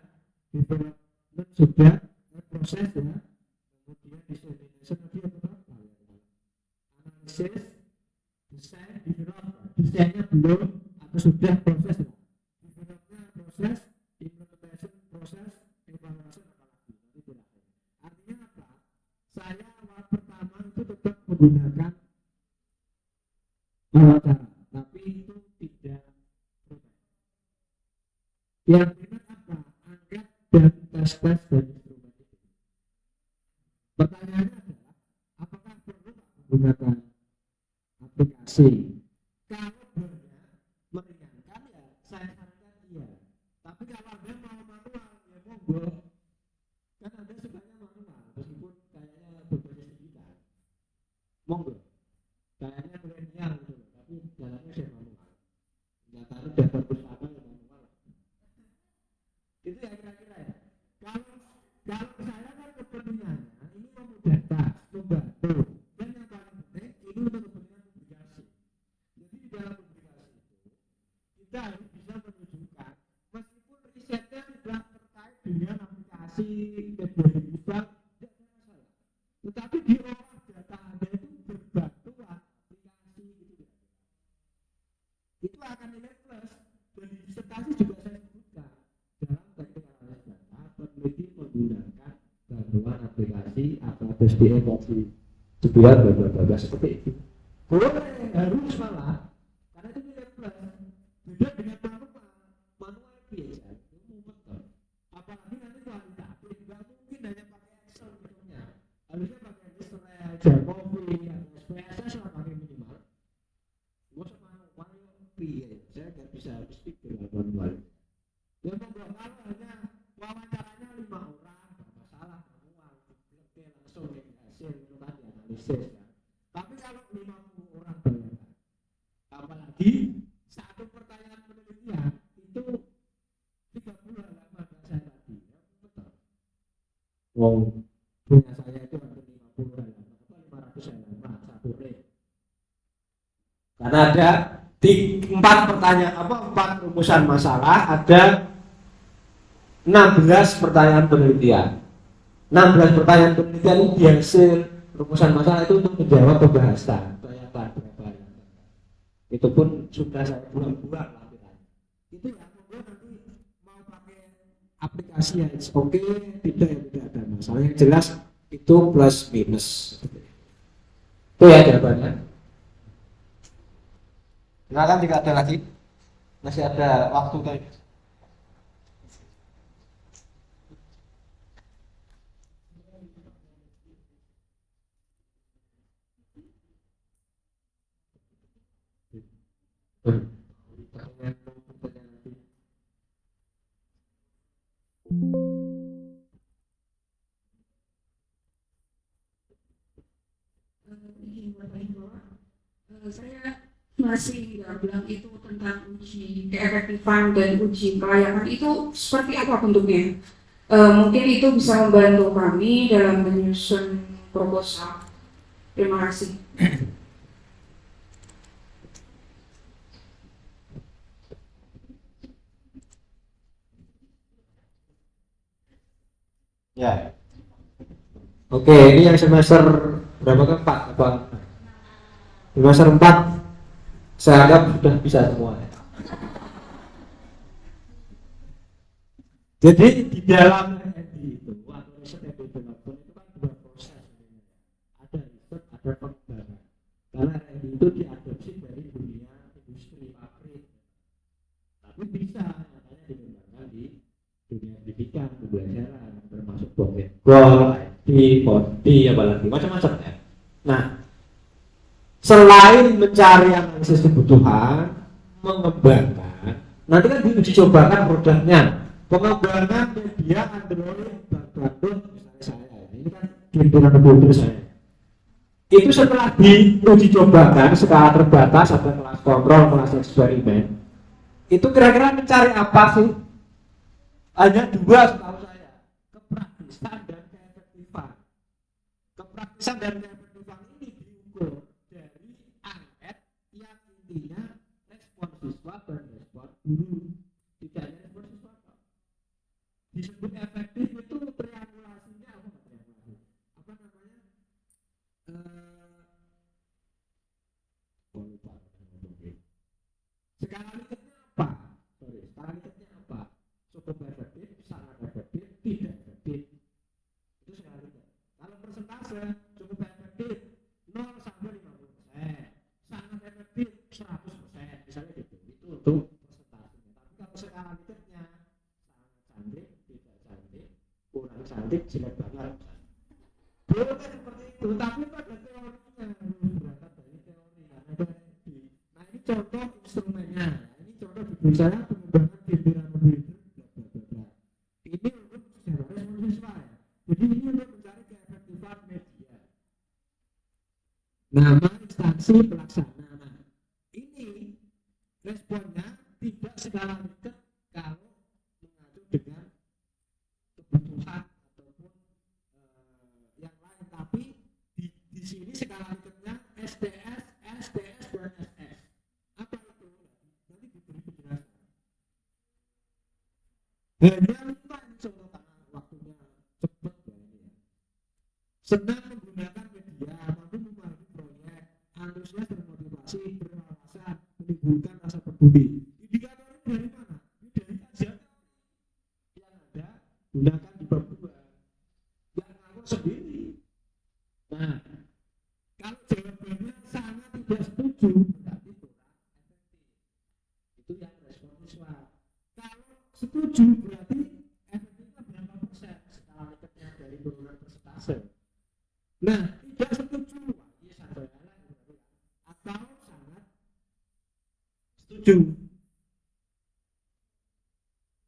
development sudah proses ya, kemudian dissemination tadi apa analisis desain develop, desainnya belum atau sudah proses ya, developnya proses menggunakan wawancara, tapi itu tidak primer. Yang primer apa? Angket dan tes-tes dan instrumen itu. Pertanyaannya adalah, apakah perlu menggunakan aplikasi? Kalau banyak meringankan ya saya sarankan iya. Tapi kalau Anda mau manual ya monggo. Kan Anda sukanya manual meskipun kayaknya berbasis digital. Monggo. Kayaknya milenial gitu loh, tapi jalannya saya manual. Nggak taruh daftar pustaka ya manual. Itu ya kira-kira ya. Kalau saya kan kepentingannya ini memudahkan, membantu, dan yang paling penting ini untuk kepentingan publikasi. Jadi di dalam publikasi itu kita harus bisa menunjukkan meskipun risetnya tidak terkait dengan aplikasi media digital tidak ada masalah. Tetapi di olah data Anda itu berbantuan aplikasi gitu. Itu akan nilai plus dan di disertasi juga saya sebutkan dalam teknik analisis data peneliti menggunakan bantuan aplikasi atau SDM opsi sebuah bla seperti itu. Boleh harus malah karena itu nilai plus beda dengan manual biasa itu betul. Apalagi nanti kualitatif nggak mungkin hanya pakai Excel misalnya, harusnya pakai Excel, Jamovi, SPSS lah pakai minimal. Gua sama manual ya, saya nggak bisa speak dengan manual. Yang membuat kalau hanya wawancaranya 5 orang, nggak masalah manual, lebih langsung hasil itu tadi analisis ya. Tapi kalau 50 orang bayangkan, apalagi satu pertanyaan penelitian itu 30 halaman saya tadi, ya, betul. Wow, punya saya itu hampir 50 halaman atau 500 halaman satu ring. Karena ada 4 pertanyaan 4 rumusan masalah, ada 16 pertanyaan penelitian. 16 pertanyaan penelitian itu hasil rumusan masalah itu untuk menjawab pembahasan. Itu pun sudah saya buang-buang lah kitanya. Itu yang membuat nanti mau pakai aplikasi ya oke, tidak ya tidak ada masalah. Yang jelas itu plus minus. Itu ya jawabannya. Silakan jika ada lagi, masih ada waktu tadi. Saya masih nggak bilang itu tentang uji keefektifan dan uji kelayakan itu seperti apa bentuknya? Mungkin itu bisa membantu kami dalam menyusun proposal. Terima kasih. Ya. Oke, ini yang semester berapa keempat? Apa? Semester 4 saya anggap sudah bisa semua. Jadi di dalam R&D itu atau riset and development itu kan 2 proses. Ada riset, ada pengembangan. Karena R&D itu diadopsi dari dunia industri pabrik. Tapi bisa katanya dikembangkan di dunia pendidikan, pembelajaran, termasuk Bol, IT, Bodi, apalagi macam-macam ya. Nah, selain mencari analisis kebutuhan, mengembangkan, nanti kan diuji cobakan produknya, pengembangan media Android, Bandung, misalnya saya, ini kan pimpinan komputer saya. Itu setelah diuji cobakan skala terbatas, ada kelas kontrol, kelas eksperimen, itu kira-kira mencari apa sih? Hanya 2 setahu saya, kepraktisan dan keefektifan. Kepraktisan dan keefektifan ini diukur dari angket yang intinya respon siswa dan respon guru, tidak hanya respon siswa. Disebut efektif itu triangulasinya apa namanya? Skala liketnya apa? Skala liketnya apa? Cukup efektif, sangat efektif, tidak efektif. Itu skala liket. Kalau persentase cukup efektif 0 sampai misalnya gitu. Itu untuk presentasinya. Tapi kalau skala liternya sangat cantik, tidak cantik, kurang cantik, jelek banget. Boleh seperti itu, tapi itu ada teorinya, berangkat dari teori, karena ada teori. Nah ini contoh instrumennya, ini contoh judul saya pengembangan pimpinan pembimbing, bla bla bla bla. Ini untuk sejarah siswa ya. Jadi ini untuk mencari keefektifan media. Nama instansi pelaksana. Nah, ini responnya tidak skala liter kalau mengacu dengan kebutuhan ataupun yang lain, tapi di sini skala liternya SDS, SDS dan SS. Apa itu? Nanti diberi penjelasan. Hanya 5 ini contoh karena waktunya cepat ya ini ya. Senang menggunakan media, mampu memahami proyek, antusias termotivasi, berwawasan, menimbulkan rasa peduli. Indikator ini dari mana? Ini dari kajian yang ada, gunakan di bab 2. Yang ngawur sendiri. Nah, kalau jawabannya sangat tidak setuju, berarti kurang efektif. Itu yang respon siswa. Kalau setuju, berarti efektifnya berapa persen skala liternya dari penurunan persentase. Nah, tidak setuju, wah, ini sangat atau sangat setuju.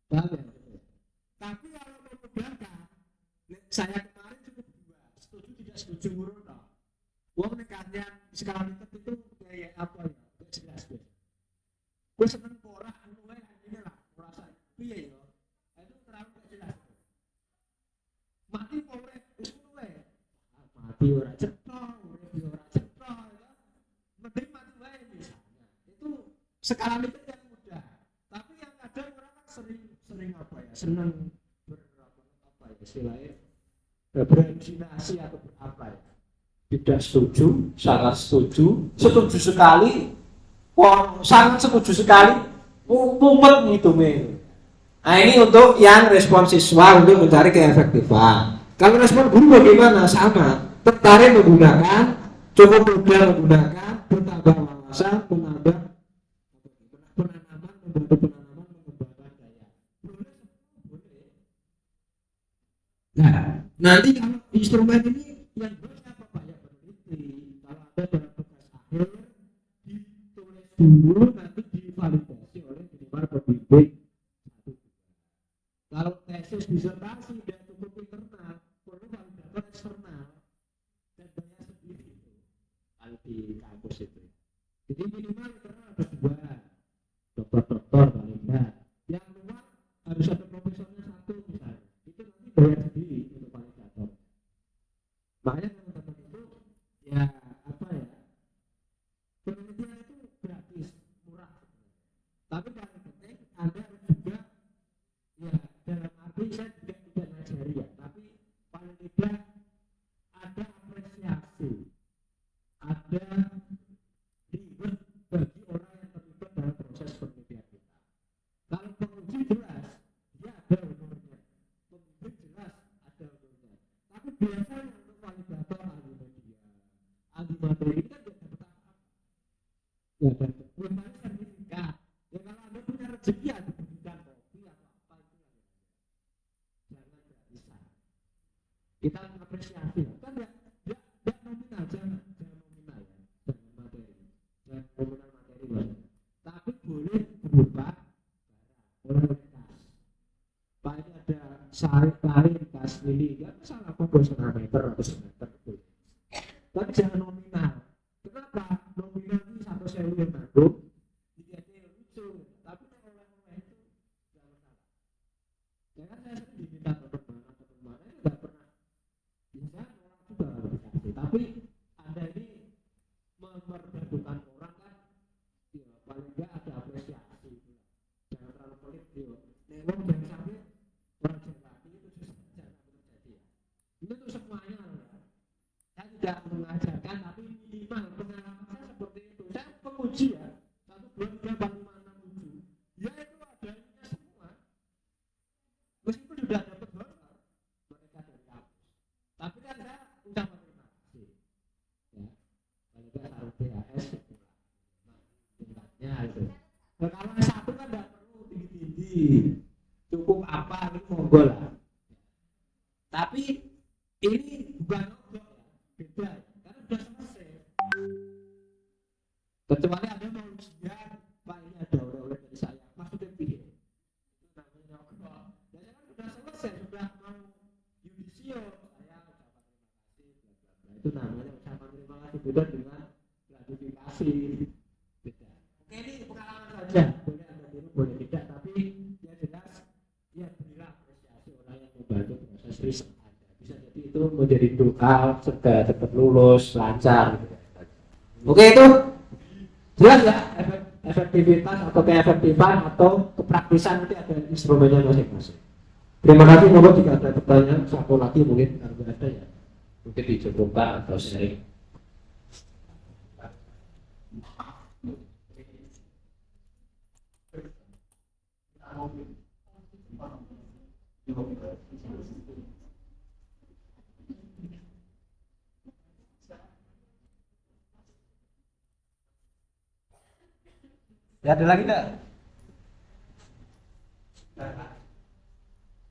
Paham ya? Tapi kalau memudahkan, saya kemarin cukup 2, setuju tidak setuju urut toh. Wong nek kalian skala liter itu kayak apa ya? Gak jelas deh. Gue seneng ora anu wae ini lah, merasa piye yo. Itu terlalu gak jelas. Mati urip wis ngono wae. Mati ora cetha, urip yo ora cetha ya. Mending mati wae misalnya. Itu skala liter yang mudah. Tapi yang kadang orang kan sering apa ya? Seneng apa ya istilahnya? Berhalusinasi atau berapa ya? Tidak setuju, sangat setuju, setuju sekali, wah sangat setuju sekali, mumet ngitungnya. Nah ini untuk yang respon siswa untuk mencari keefektifan. Kalau respon guru bagaimana? Sama, tertarik menggunakan, cukup mudah menggunakan, bertambah wawasan, menambah penanaman, membantu penanaman, mengembangkan daya. Boleh. Nah, nanti kalau instrumen ini yang siapa Pak yang peneliti, kalau ada dalam tugas akhir ditulis dulu, nanti divalidasi oleh minimal pembimbing 1. Kalau tesis disertasi dan cukup internal, perlu validator eksternal dan bayar sendiri itu kalau di kampus itu. Jadi minimal internal ada 2, dokter paling enggak. Yang luar harus ada profesornya 1 misalnya. Itu nanti bayar sendiri untuk validator. Makanya teman-teman itu ya apa ya, penelitian itu gratis, murah. Tapi paling penting Anda juga ya dalam arti saya tidak ngajari ya, tapi paling tidak ada apresiasi, ada reward bagi orang yang terlibat dalam proses penelitian kita. Kalau penguji jelas dia ada honornya, pembimbing jelas ada honornya. Tapi biasanya untuk validator ahli media, ahli materi kan tidak dapat apa-apa. Ya dan belum ada sertifikat. Ya kalau Anda punya rezeki ada diberikan kopi atau apa itu ya. Jangan gratisan. Kita mengapresiasi kan ya nominal jangan nominal ya, jangan materi, jangan nominal materi lah. Tapi boleh berupa kualitas. Pak ini ada kain kas ini, nggak masalah pokok 1,5 meter atau 1 meter itu. Tapi jangan nominal. Kenapa? Nominal ini 1.000 yang nanggung, dikasih lucu. Tapi oleh-oleh itu nggak masalah. Jangan saya sering diminta teman itu nggak pernah. Bisa orang juga nggak dikasih. Tapi Anda ini memperbantukan orang kan, ya paling nggak ada apresiasi. Jangan terlalu pelit ya. Jangan sampai orang laki itu susah jangan terjadi ya. Itu tuh semuanya ya. Saya tidak mengajarkan tapi minimal pengalaman saya seperti itu. Saya penguji ya 1, 2, 3, 4, 5, 6, 7. Ya itu adanya semua. Meskipun sudah dapat honor mereka dari kampus. Tapi kan saya ucapkan terima kasih. Ya. Kalau tidak taruh THS, nah, tingkatnya itu. Dan kalau S1 kan tidak perlu tinggi-tinggi, cukup apa itu monggo lah. Tapi ini bukan objek, beda, karena sudah selesai. Kecuali ada mau ujian, Pak ini ada oleh-oleh dari saya, maksudnya pilih. Itu namanya nyogok. Dan kan sudah selesai, sudah mau yudisio, saya ucapan terima kasih, bla bla bla. Itu namanya ucapan terima kasih, beda dengan gratifikasi. Beda. Oke, ini pengalaman saja, boleh Anda tiru, boleh tidak, tapi ya jelas, ya berilah apresiasi orang yang membantu proses riset Anda. Bisa jadi itu menjadi doa sudah cepat lulus, lancar. Gitu. Oke, itu jelas ya efektivitas atau keefektifan atau kepraktisan nanti ada instrumennya masing-masing. Terima kasih, monggo jika ada pertanyaan satu lagi mungkin kalau ada ya mungkin dicukupkan atau sharing. Ya, ada lagi enggak?